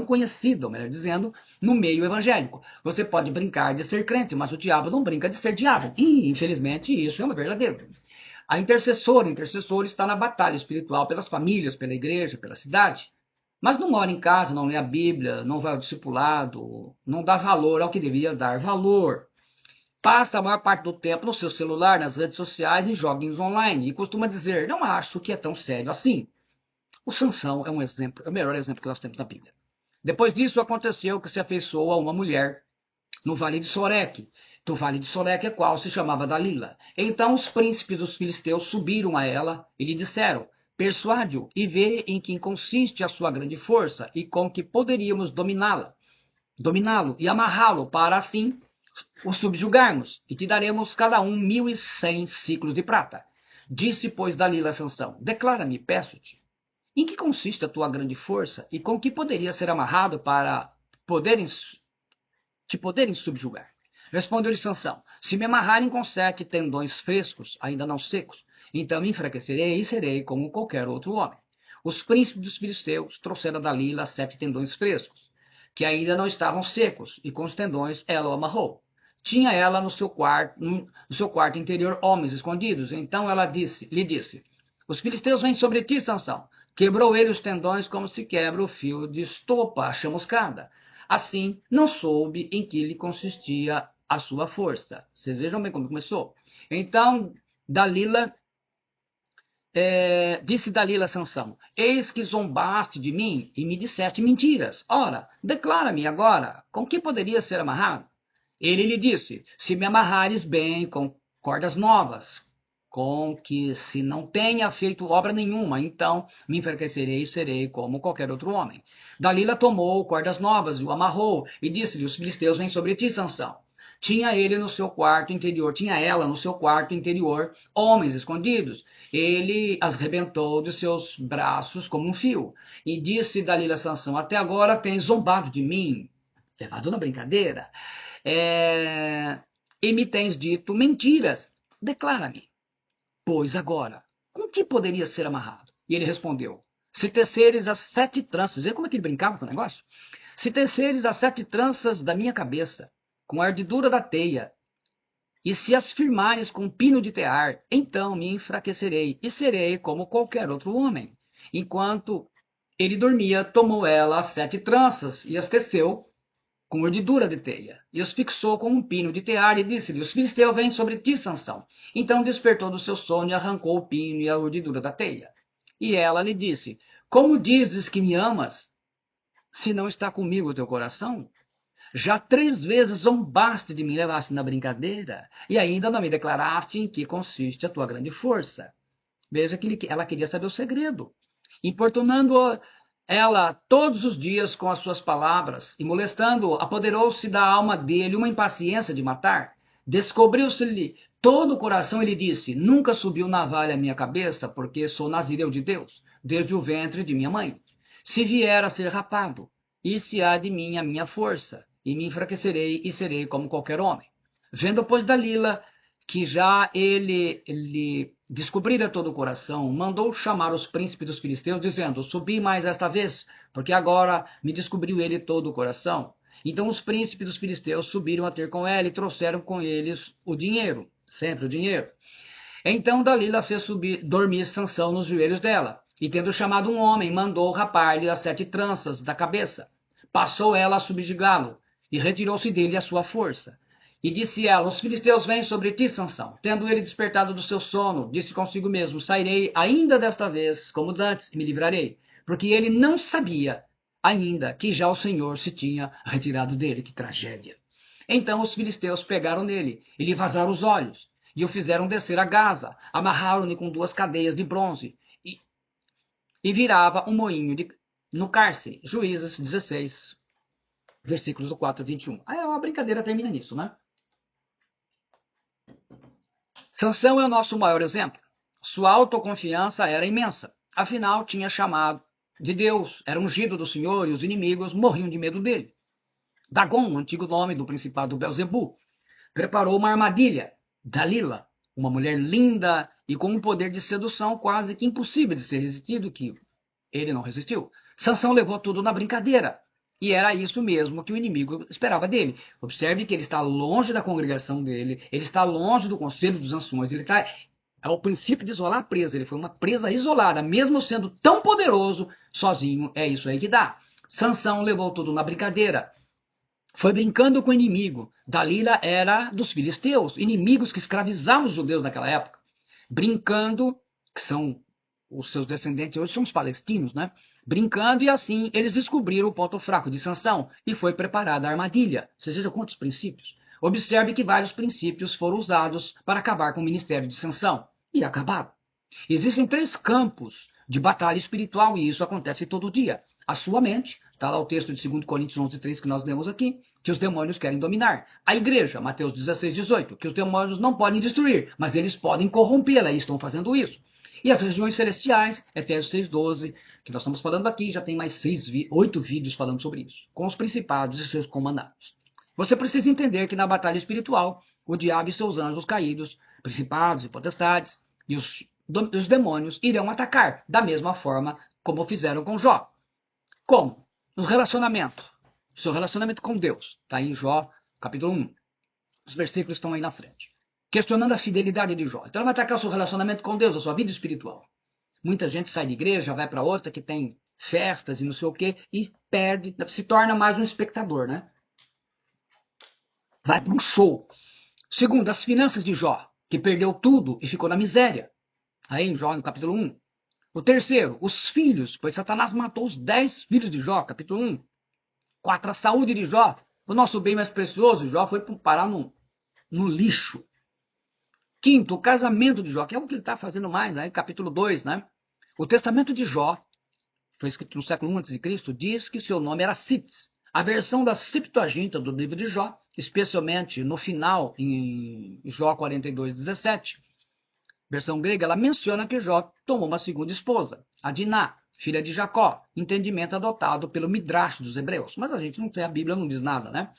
conhecida, ou melhor dizendo, no meio evangélico. Você pode brincar de ser crente, mas o diabo não brinca de ser diabo. E, infelizmente, isso é um verdadeiro. A intercessora, o intercessor está na batalha espiritual pelas famílias, pela igreja, pela cidade. Mas não mora em casa, não lê a Bíblia, não vai ao discipulado, não dá valor ao que deveria dar valor. Passa a maior parte do tempo no seu celular, nas redes sociais e joguinhos online. E costuma dizer, não acho que é tão sério assim. O Sansão é um exemplo, é o melhor exemplo que nós temos na Bíblia. Depois disso, aconteceu que se afeiçoou a uma mulher no vale de Soreque. Do vale de Soreque, a qual se chamava Dalila. Então os príncipes dos filisteus subiram a ela e lhe disseram: persuade-o e vê em que consiste a sua grande força e com que poderíamos dominá-lo e amarrá-lo para assim o subjugarmos, e te daremos cada um 1.100 ciclos de prata. Disse, pois, Dalila a Sansão: declara-me, peço-te, em que consiste a tua grande força e com que poderia ser amarrado para te poderem subjugar? Respondeu-lhe Sansão: se me amarrarem com 7 tendões frescos, ainda não secos, então me enfraquecerei e serei como qualquer outro homem. Os príncipes dos filisteus trouxeram a Dalila 7 tendões frescos, que ainda não estavam secos, e com os tendões ela o amarrou. Tinha ela no seu quarto interior homens escondidos. Então ela lhe disse: os filisteus vêm sobre ti, Sansão. Quebrou ele os tendões como se quebra o fio de estopa chamuscada. Assim, não soube em que lhe consistia a sua força. Vocês vejam bem como começou. Então, disse Dalila a Sansão: eis que zombaste de mim e me disseste mentiras. Ora, declara-me agora, com que poderia ser amarrado? Ele lhe disse: se me amarrares bem com cordas novas, com que se não tenha feito obra nenhuma, então me enfraquecerei e serei como qualquer outro homem. Dalila tomou cordas novas e o amarrou, e disse-lhe: os filisteus vêm sobre ti, Sansão. Tinha ela no seu quarto interior homens escondidos. Ele as rebentou de seus braços como um fio. E disse Dalila a Sansão: até agora tens zombado de mim, levado na brincadeira, e me tens dito mentiras. Declara-me, pois agora, com que poderia ser amarrado? E ele respondeu: se teceres as 7 tranças, vê como é que ele brincava com o negócio? Se teceres as 7 tranças da minha cabeça, com a ardidura da teia, e se as firmares com pino de tear, então me enfraquecerei e serei como qualquer outro homem. Enquanto ele dormia, tomou ela as 7 tranças e as teceu com urdidura de teia, e os fixou com um pino de tear, e disse-lhe: os filisteus vêm sobre ti, Sansão. Então despertou do seu sono e arrancou o pino e a urdidura da teia. E ela lhe disse: como dizes que me amas, se não está comigo o teu coração? Já 3 vezes zombaste de mim, levaste na brincadeira, e ainda não me declaraste em que consiste a tua grande força. Veja que ela queria saber o segredo. Importunando ela todos os dias com as suas palavras, e molestando-o, apoderou-se da alma dele uma impaciência de matar. Descobriu-se-lhe todo o coração e lhe disse: nunca subiu navalha à minha cabeça, porque sou nazireu de Deus, desde o ventre de minha mãe. Se vier a ser rapado, e se há de mim a minha força, e me enfraquecerei e serei como qualquer homem. Vendo, pois, Dalila que já ele lhe descobrira todo o coração, mandou chamar os príncipes dos filisteus, dizendo: subi mais esta vez, porque agora me descobriu ele todo o coração. Então os príncipes dos filisteus subiram a ter com ela e trouxeram com eles o dinheiro, sempre o dinheiro. Então Dalila fez dormir Sansão nos joelhos dela, e tendo chamado um homem, mandou rapar-lhe as 7 tranças da cabeça. Passou ela a subjugá-lo, e retirou-se dele a sua força. E disse ela: os filisteus vêm sobre ti, Sansão. Tendo ele despertado do seu sono, disse consigo mesmo: sairei ainda desta vez, como antes, e me livrarei. Porque ele não sabia ainda que já o Senhor se tinha retirado dele. Que tragédia! Então os filisteus pegaram nele, e lhe vazaram os olhos, e o fizeram descer a Gaza, amarraram-no com 2 cadeias de bronze, e virava um moinho no cárcere. Juízes 16, versículos do 4 a 21. Aí a brincadeira termina nisso, né? Sansão é o nosso maior exemplo. Sua autoconfiança era imensa. Afinal, tinha chamado de Deus, era ungido do Senhor, e os inimigos morriam de medo dele. Dagon, antigo nome do principado Belzebu, preparou uma armadilha. Dalila, uma mulher linda e com um poder de sedução quase que impossível de ser resistido, que ele não resistiu. Sansão levou tudo na brincadeira. E era isso mesmo que o inimigo esperava dele. Observe que ele está longe da congregação dele, ele está longe do conselho dos anciões, ele está ao princípio de isolar a presa. Ele foi uma presa isolada, mesmo sendo tão poderoso, sozinho. É isso aí que dá. Sansão levou tudo na brincadeira. Foi brincando com o inimigo. Dalila era dos filisteus, inimigos que escravizavam os judeus naquela época. Brincando, que são os seus descendentes hoje são os palestinos, né? Brincando, e assim eles descobriram o ponto fraco de Sansão e foi preparada a armadilha. Vocês vejam quantos princípios. Observe que vários princípios foram usados para acabar com o ministério de Sansão. E acabaram. Existem 3 campos de batalha espiritual e isso acontece todo dia. A sua mente, está lá o texto de 2 Coríntios 11:3 que nós lemos aqui, que os demônios querem dominar. A igreja, Mateus 16:18, que os demônios não podem destruir, mas eles podem corrompê-la e estão fazendo isso. E as regiões celestiais, Efésios 6:12, que nós estamos falando aqui, já tem mais 8 vídeos falando sobre isso, com os principados e seus comandados. Você precisa entender que na batalha espiritual, o diabo e seus anjos caídos, principados e potestades, e os demônios irão atacar da mesma forma como fizeram com Jó. Como? No relacionamento. Seu relacionamento com Deus. Está em Jó, capítulo 1. Os versículos estão aí na frente. Questionando a fidelidade de Jó. Então ele vai atacar o seu relacionamento com Deus, a sua vida espiritual. Muita gente sai de igreja, vai para outra que tem festas e não sei o quê, e perde, se torna mais um espectador, né? Vai para um show. Segundo, as finanças de Jó, que perdeu tudo e ficou na miséria. Aí em Jó, no capítulo 1. O terceiro, os filhos, pois Satanás matou os 10 filhos de Jó, capítulo 1. 4, a saúde de Jó, o nosso bem mais precioso, Jó foi parar no lixo. Quinto, o casamento de Jó, que é o que ele está fazendo mais, né? Capítulo 2, né? O testamento de Jó, foi escrito no século I a.C., diz que seu nome era Sites. A versão da Septuaginta do livro de Jó, especialmente no final, em Jó 42:17, versão grega, ela menciona que Jó tomou uma segunda esposa, a Diná, filha de Jacó, entendimento adotado pelo Midrash dos hebreus. Mas a gente não tem, a Bíblia não diz nada, né?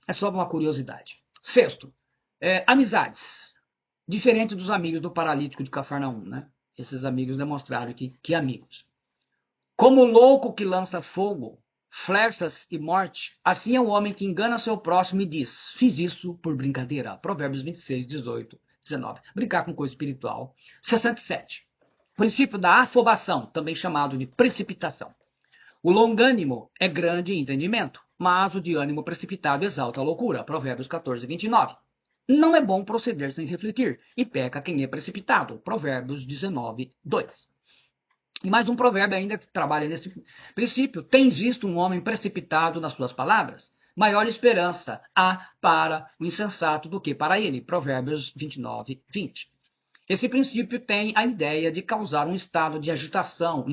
É só uma curiosidade. Sexto, amizades. Diferente dos amigos do paralítico de Cafarnaum, né? Esses amigos demonstraram que amigos. Como o louco que lança fogo, flechas e morte, assim é o homem que engana seu próximo e diz, fiz isso por brincadeira. Provérbios 26:18, 19. Brincar com coisa espiritual. 67. Princípio da afobação, também chamado de precipitação. O longânimo é grande em entendimento, mas o de ânimo precipitado exalta a loucura. Provérbios 14:29. Não é bom proceder sem refletir, e peca quem é precipitado. Provérbios 19:2. E mais um provérbio ainda que trabalha nesse princípio. Tens visto um homem precipitado nas suas palavras? Maior esperança há para o insensato do que para ele. Provérbios 29:20. Esse princípio tem a ideia de causar um estado de agitação,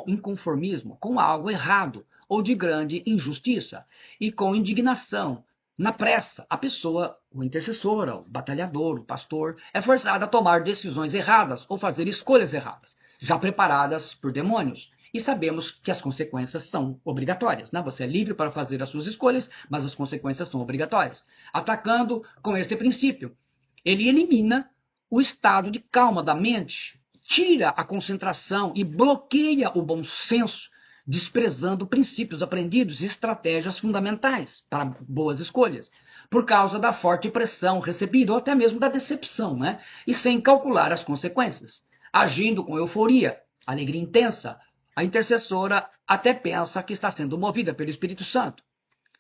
inconformismo com algo errado ou de grande injustiça e com indignação. Na pressa, a pessoa, o intercessor, o batalhador, o pastor, é forçado a tomar decisões erradas ou fazer escolhas erradas, já preparadas por demônios. E sabemos que as consequências são obrigatórias, né? Você é livre para fazer as suas escolhas, mas as consequências são obrigatórias. Atacando com esse princípio, ele elimina o estado de calma da mente, tira a concentração e bloqueia o bom senso, desprezando princípios aprendidos e estratégias fundamentais para boas escolhas, por causa da forte pressão recebida ou até mesmo da decepção, né? E sem calcular as consequências. Agindo com euforia, alegria intensa, a intercessora até pensa que está sendo movida pelo Espírito Santo.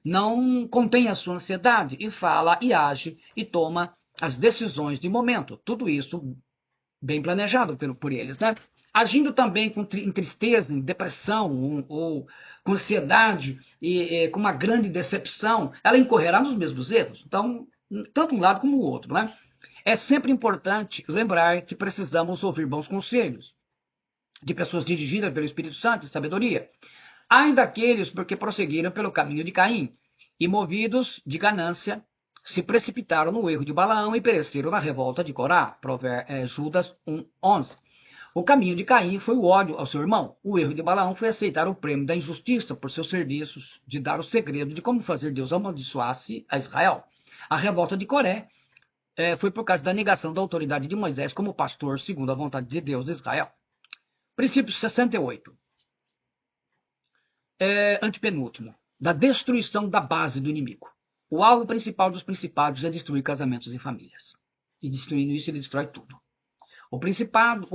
Não contém a sua ansiedade e fala e age e toma as decisões de momento. Tudo isso bem planejado por eles, né? Agindo também em tristeza, em depressão ou com ansiedade e com uma grande decepção, ela incorrerá nos mesmos erros. Então, tanto um lado como o outro, né? É sempre importante lembrar que precisamos ouvir bons conselhos de pessoas dirigidas pelo Espírito Santo e sabedoria. Ai daqueles porque prosseguiram pelo caminho de Caim e, movidos de ganância, se precipitaram no erro de Balaão e pereceram na revolta de Corá. Judas 1:11. O caminho de Caim foi o ódio ao seu irmão. O erro de Balaão foi aceitar o prêmio da injustiça por seus serviços, de dar o segredo de como fazer Deus amaldiçoasse a Israel. A revolta de Coré foi por causa da negação da autoridade de Moisés como pastor segundo a vontade de Deus de Israel. Princípio 68. Antepenúltimo. Da destruição da base do inimigo. O alvo principal dos principados é destruir casamentos e famílias. E destruindo isso, ele destrói tudo. O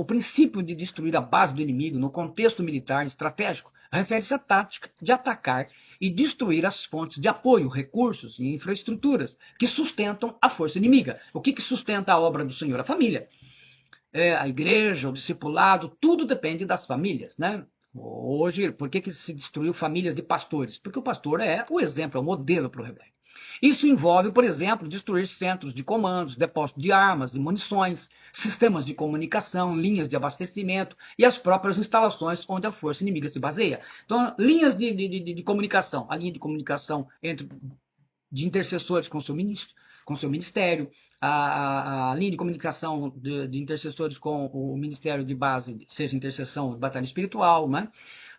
princípio de destruir a base do inimigo no contexto militar e estratégico refere-se à tática de atacar e destruir as fontes de apoio, recursos e infraestruturas que sustentam a força inimiga. O que sustenta a obra do Senhor? A família. a igreja, o discipulado, tudo depende das famílias, né? Hoje, por que se destruiu famílias de pastores? Porque o pastor é o exemplo, é o modelo para o rebanho. Isso envolve, por exemplo, destruir centros de comandos, depósitos de armas e munições, sistemas de comunicação, linhas de abastecimento e as próprias instalações onde a força inimiga se baseia. Então, linhas de comunicação, a linha de comunicação de intercessores com seu ministério, a linha de comunicação de intercessores com o ministério de base, seja intercessão ou batalha espiritual, né?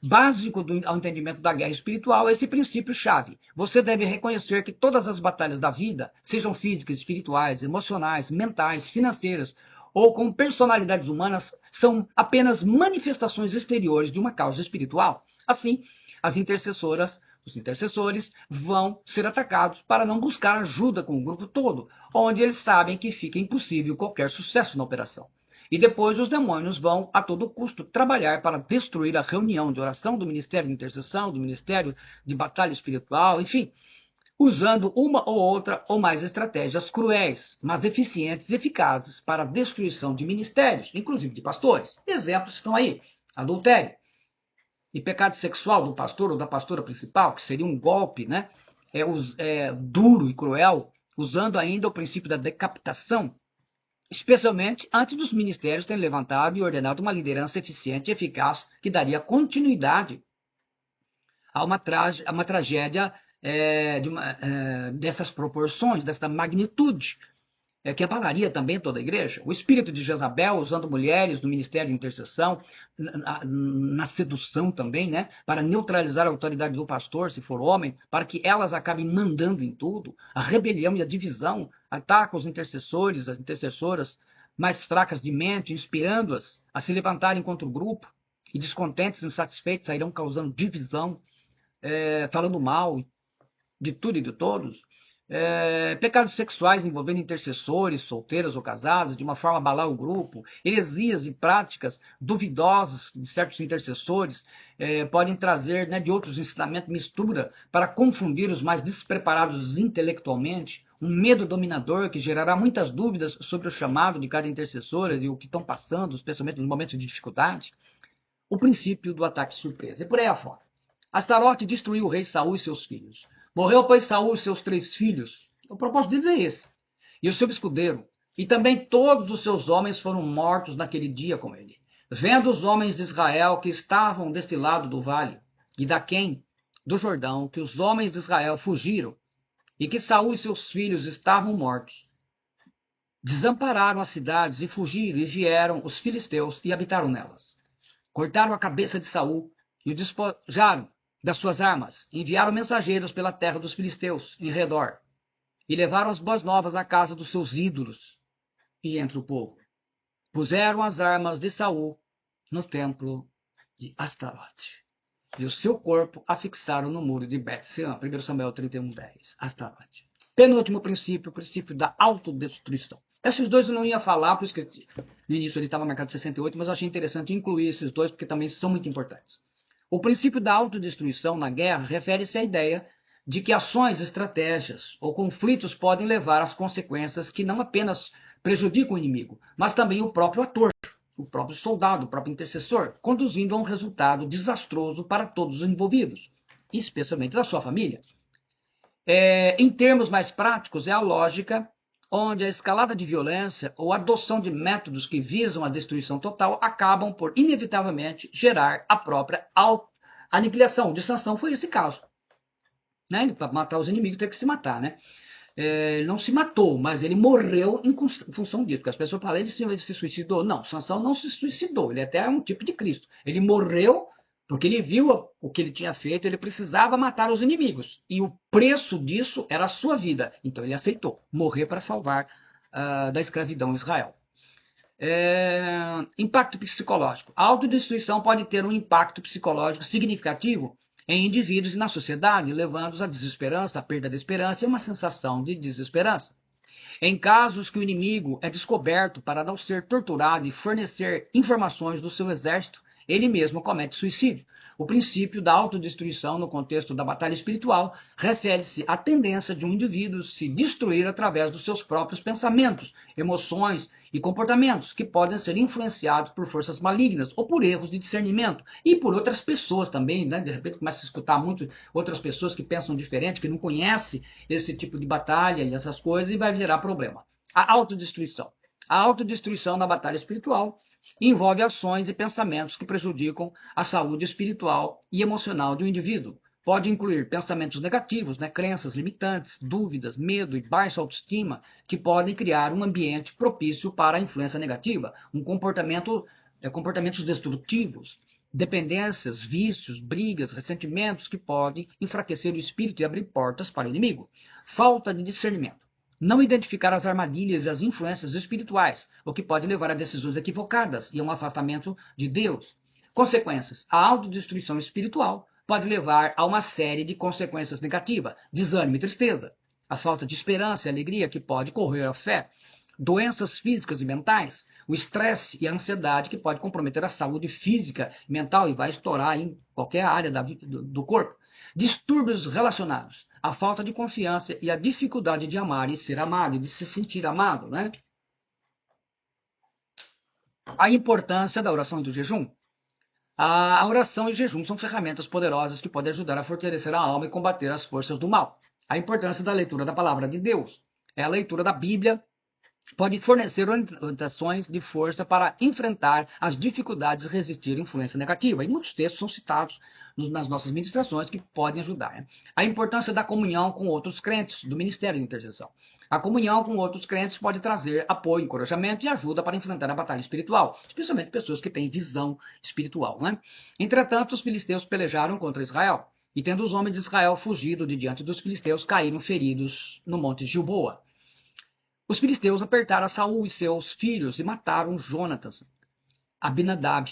Básico ao entendimento da guerra espiritual é esse princípio-chave. Você deve reconhecer que todas as batalhas da vida, sejam físicas, espirituais, emocionais, mentais, financeiras ou com personalidades humanas, são apenas manifestações exteriores de uma causa espiritual. Assim, os intercessores vão ser atacados para não buscar ajuda com o grupo todo, onde eles sabem que fica impossível qualquer sucesso na operação. E depois os demônios vão, a todo custo, trabalhar para destruir a reunião de oração do Ministério de Intercessão, do Ministério de Batalha Espiritual, enfim, usando uma ou outra ou mais estratégias cruéis, mas eficientes e eficazes para a destruição de ministérios, inclusive de pastores. Exemplos estão aí: adultério e pecado sexual do pastor ou da pastora principal, que seria um golpe, né, duro e cruel, usando ainda o princípio da decapitação, especialmente antes dos ministérios terem levantado e ordenado uma liderança eficiente e eficaz que daria continuidade a uma tragédia dessas proporções, dessa magnitude, que apagaria também toda a igreja. O espírito de Jezabel usando mulheres no ministério de intercessão, na sedução também, né, para neutralizar a autoridade do pastor, se for homem, para que elas acabem mandando em tudo. A rebelião e a divisão atacam os intercessores, as intercessoras mais fracas de mente, inspirando-as a se levantarem contra o grupo, e descontentes, insatisfeitos, sairão causando divisão, falando mal de tudo e de todos. Pecados sexuais envolvendo intercessores, solteiros ou casados, de uma forma a abalar o grupo, heresias e práticas duvidosas de certos intercessores podem trazer, né, de outros ensinamentos mistura para confundir os mais despreparados intelectualmente, um medo dominador que gerará muitas dúvidas sobre o chamado de cada intercessor e o que estão passando, especialmente nos momentos de dificuldade. O princípio do ataque surpresa. E por aí afora. Astarote destruiu o rei Saul e seus filhos. Morreu, pois, Saul e seus 3 filhos. O propósito deles é esse. E o seu escudeiro. E também todos os seus homens foram mortos naquele dia com ele. Vendo os homens de Israel que estavam deste lado do vale, e daquém do Jordão, que os homens de Israel fugiram, e que Saul e seus filhos estavam mortos, desampararam as cidades e fugiram, e vieram os filisteus e habitaram nelas. Cortaram a cabeça de Saul e o despojaram das suas armas, enviaram mensageiros pela terra dos filisteus em redor, e levaram as boas novas à casa dos seus ídolos e entre o povo. Puseram as armas de Saul no templo de Astarote, e o seu corpo afixaram no muro de Bet-Sean. 1 Samuel 31:10. Astarote. Penúltimo princípio, o princípio da autodestruição. Esses dois eu não ia falar, por isso que no início ele estava marcado 68, mas eu achei interessante incluir esses dois, porque também são muito importantes. O princípio da autodestruição na guerra refere-se à ideia de que ações, estratégias ou conflitos podem levar às consequências que não apenas prejudicam o inimigo, mas também o próprio ator, o próprio soldado, o próprio intercessor, conduzindo a um resultado desastroso para todos os envolvidos, especialmente da sua família. Em termos mais práticos, é a lógica onde a escalada de violência ou a adoção de métodos que visam a destruição total acabam por, inevitavelmente, gerar a própria aniquilação. De Sansão foi esse caso. Né? Para matar os inimigos teve que se matar. Né? Ele não se matou, mas ele morreu em função disso. Porque as pessoas falam, ele se suicidou. Não, Sansão não se suicidou. Ele até é um tipo de Cristo. Ele morreu porque ele viu o que ele tinha feito, ele precisava matar os inimigos. E o preço disso era a sua vida. Então ele aceitou morrer para salvar da escravidão Israel. Impacto psicológico. A autodestruição pode ter um impacto psicológico significativo em indivíduos e na sociedade, levando-os à desesperança, à perda da esperança e uma sensação de desesperança. Em casos que o inimigo é descoberto para não ser torturado e fornecer informações do seu exército, ele mesmo comete suicídio. O princípio da autodestruição no contexto da batalha espiritual refere-se à tendência de um indivíduo se destruir através dos seus próprios pensamentos, emoções e comportamentos, que podem ser influenciados por forças malignas ou por erros de discernimento e por outras pessoas também, né? De repente começa a escutar muito outras pessoas que pensam diferente, que não conhecem esse tipo de batalha e essas coisas, e vai gerar problema. A autodestruição. A autodestruição na batalha espiritual envolve ações e pensamentos que prejudicam a saúde espiritual e emocional de um indivíduo. Pode incluir pensamentos negativos, né, crenças limitantes, dúvidas, medo e baixa autoestima, que podem criar um ambiente propício para a influência negativa, comportamentos destrutivos, dependências, vícios, brigas, ressentimentos que podem enfraquecer o espírito e abrir portas para o inimigo. Falta de discernimento. Não identificar as armadilhas e as influências espirituais, o que pode levar a decisões equivocadas e a um afastamento de Deus. Consequências. A autodestruição espiritual pode levar a uma série de consequências negativas, desânimo e tristeza. A falta de esperança e alegria que pode corroer a fé. Doenças físicas e mentais. O estresse e a ansiedade que pode comprometer a saúde física e mental e vai estourar em qualquer área do corpo. Distúrbios relacionados, a falta de confiança e a dificuldade de amar e ser amado, e de se sentir amado, né? A importância da oração e do jejum. A oração e o jejum são ferramentas poderosas que podem ajudar a fortalecer a alma e combater as forças do mal. A importância da leitura da palavra de Deus. A leitura da Bíblia pode fornecer orientações de força para enfrentar as dificuldades e resistir à influência negativa. E muitos textos são citados nas nossas ministrações que podem ajudar. Né? A importância da comunhão com outros crentes, do ministério de intercessão. A comunhão com outros crentes pode trazer apoio, encorajamento e ajuda para enfrentar a batalha espiritual, especialmente pessoas que têm visão espiritual. Né? Entretanto, os filisteus pelejaram contra Israel, e tendo os homens de Israel fugido de diante dos filisteus, caíram feridos no monte Gilboa. Os filisteus apertaram a Saul e seus filhos e mataram Jonatas, Abinadab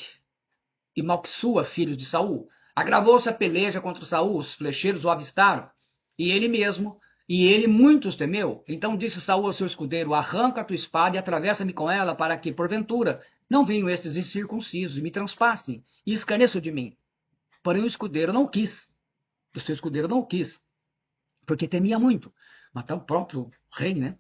e Malquissua, filhos de Saul. Agravou-se a peleja contra Saul, os flecheiros o avistaram, e ele muitos temeu. Então disse Saul ao seu escudeiro: arranca a tua espada e atravessa-me com ela, para que, porventura, não venham estes incircuncisos e me transpassem e escarneçam de mim. Porém o escudeiro não quis. O seu escudeiro não quis, porque temia muito matar o próprio rei, né?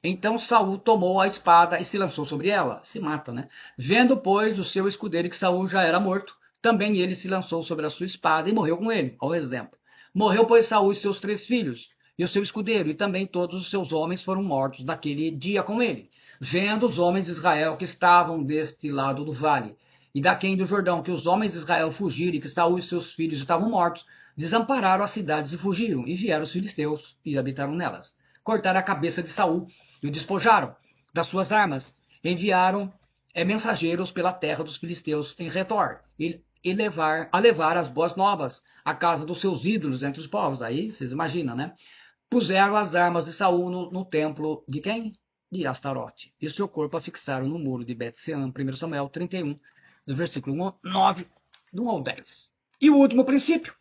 Então Saul tomou a espada e se lançou sobre ela. Se mata, né? Vendo, pois, o seu escudeiro que Saul já era morto, também ele se lançou sobre a sua espada e morreu com ele. Olha o exemplo. Morreu, pois, Saul e seus 3 filhos, e o seu escudeiro, e também todos os seus homens foram mortos naquele dia com ele. Vendo os homens de Israel que estavam deste lado do vale, e daquém do Jordão, que os homens de Israel fugiram, e que Saul e seus filhos estavam mortos, desampararam as cidades e fugiram, e vieram os filisteus e habitaram nelas. Cortaram a cabeça de Saul e o despojaram das suas armas. Enviaram mensageiros pela terra dos filisteus em redor, a levar as boas novas à casa dos seus ídolos entre os povos. Aí vocês imaginam, né? Puseram as armas de Saul no templo de quem? De Astarote. E o seu corpo afixaram no muro de Bet-Sean, 1 Samuel 31, do versículo 9, do 1 ao 10. E o último princípio,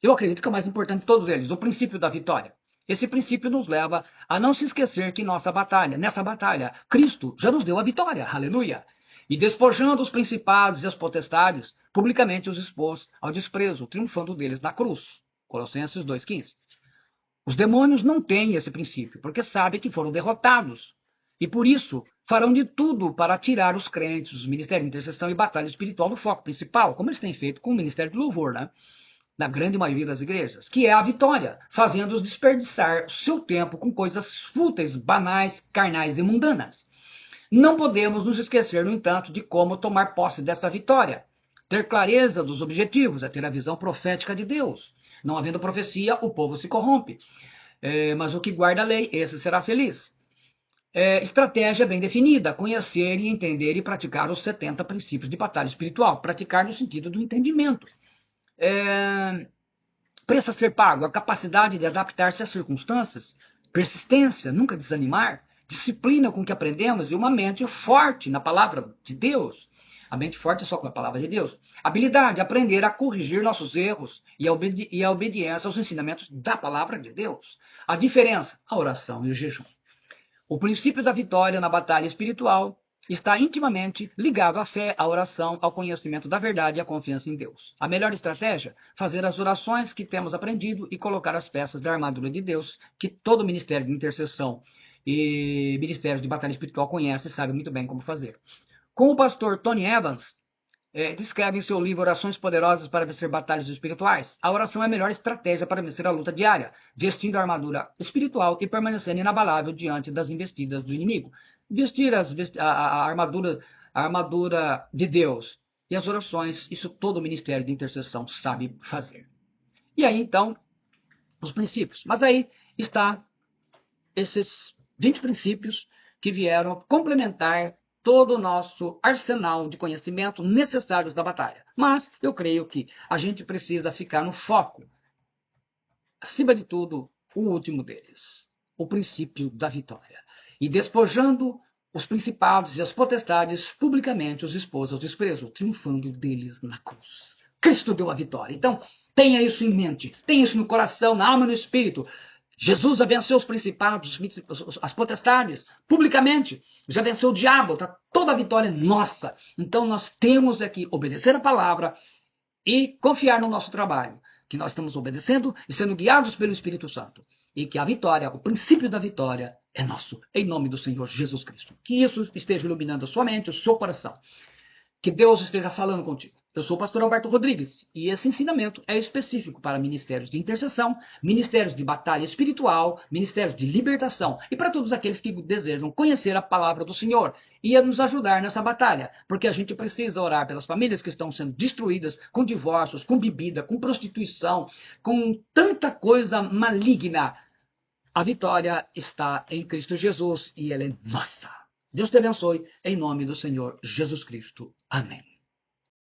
eu acredito que é o mais importante de todos eles, o princípio da vitória. Esse princípio nos leva a não se esquecer que nessa batalha, Cristo já nos deu a vitória, aleluia. E despojando os principados e as potestades, publicamente os expôs ao desprezo, triunfando deles na cruz. Colossenses 2,15. Os demônios não têm esse princípio, porque sabem que foram derrotados. E por isso farão de tudo para tirar os crentes, os ministérios de intercessão e batalha espiritual do foco principal, como eles têm feito com o ministério de louvor, né? Na grande maioria das igrejas, que é a vitória, fazendo-os desperdiçar seu tempo com coisas fúteis, banais, carnais e mundanas. Não podemos nos esquecer, no entanto, de como tomar posse dessa vitória. Ter clareza dos objetivos é ter a visão profética de Deus. Não havendo profecia, o povo se corrompe. Mas o que guarda a lei, esse será feliz. Estratégia bem definida, conhecer e entender e praticar os 70 princípios de batalha espiritual. Praticar no sentido do entendimento. Preço a ser pago, a capacidade de adaptar-se às circunstâncias, persistência, nunca desanimar, disciplina com que aprendemos e uma mente forte na palavra de Deus. A mente forte é só com a palavra de Deus. Habilidade, aprender a corrigir nossos erros e a obediência aos ensinamentos da palavra de Deus. A diferença, a oração e o jejum. O princípio da vitória na batalha espiritual está intimamente ligado à fé, à oração, ao conhecimento da verdade e à confiança em Deus. A melhor estratégia? Fazer as orações que temos aprendido e colocar as peças da armadura de Deus, que todo ministério de intercessão e ministério de batalha espiritual conhece e sabe muito bem como fazer. Como o pastor Tony Evans descreve em seu livro Orações Poderosas para Vencer Batalhas Espirituais, a oração é a melhor estratégia para vencer a luta diária, vestindo a armadura espiritual e permanecendo inabalável diante das investidas do inimigo. Vestir a armadura de Deus e as orações, isso todo o ministério de intercessão sabe fazer. E aí, então, os princípios. Mas aí está esses 20 princípios que vieram complementar todo o nosso arsenal de conhecimento necessários da batalha. Mas eu creio que a gente precisa ficar no foco, acima de tudo, o último deles, o princípio da vitória. E despojando os principados e as potestades, publicamente os expôs ao desprezo, triunfando deles na cruz. Cristo deu a vitória. Então, tenha isso em mente, tenha isso no coração, na alma e no espírito. Jesus já venceu os principados, as potestades, publicamente. Já venceu o diabo, tá? Toda a vitória é nossa. Então nós temos aqui obedecer a palavra e confiar no nosso trabalho, que nós estamos obedecendo e sendo guiados pelo Espírito Santo. E que a vitória, o princípio da vitória é nosso, em nome do Senhor Jesus Cristo. Que isso esteja iluminando a sua mente, o seu coração. Que Deus esteja falando contigo. Eu sou o pastor Alberto Rodrigues e esse ensinamento é específico para ministérios de intercessão, ministérios de batalha espiritual, ministérios de libertação e para todos aqueles que desejam conhecer a palavra do Senhor e a nos ajudar nessa batalha, porque a gente precisa orar pelas famílias que estão sendo destruídas com divórcios, com bebida, com prostituição, com tanta coisa maligna. A vitória está em Cristo Jesus e ela é nossa. Deus te abençoe, em nome do Senhor Jesus Cristo. Amém.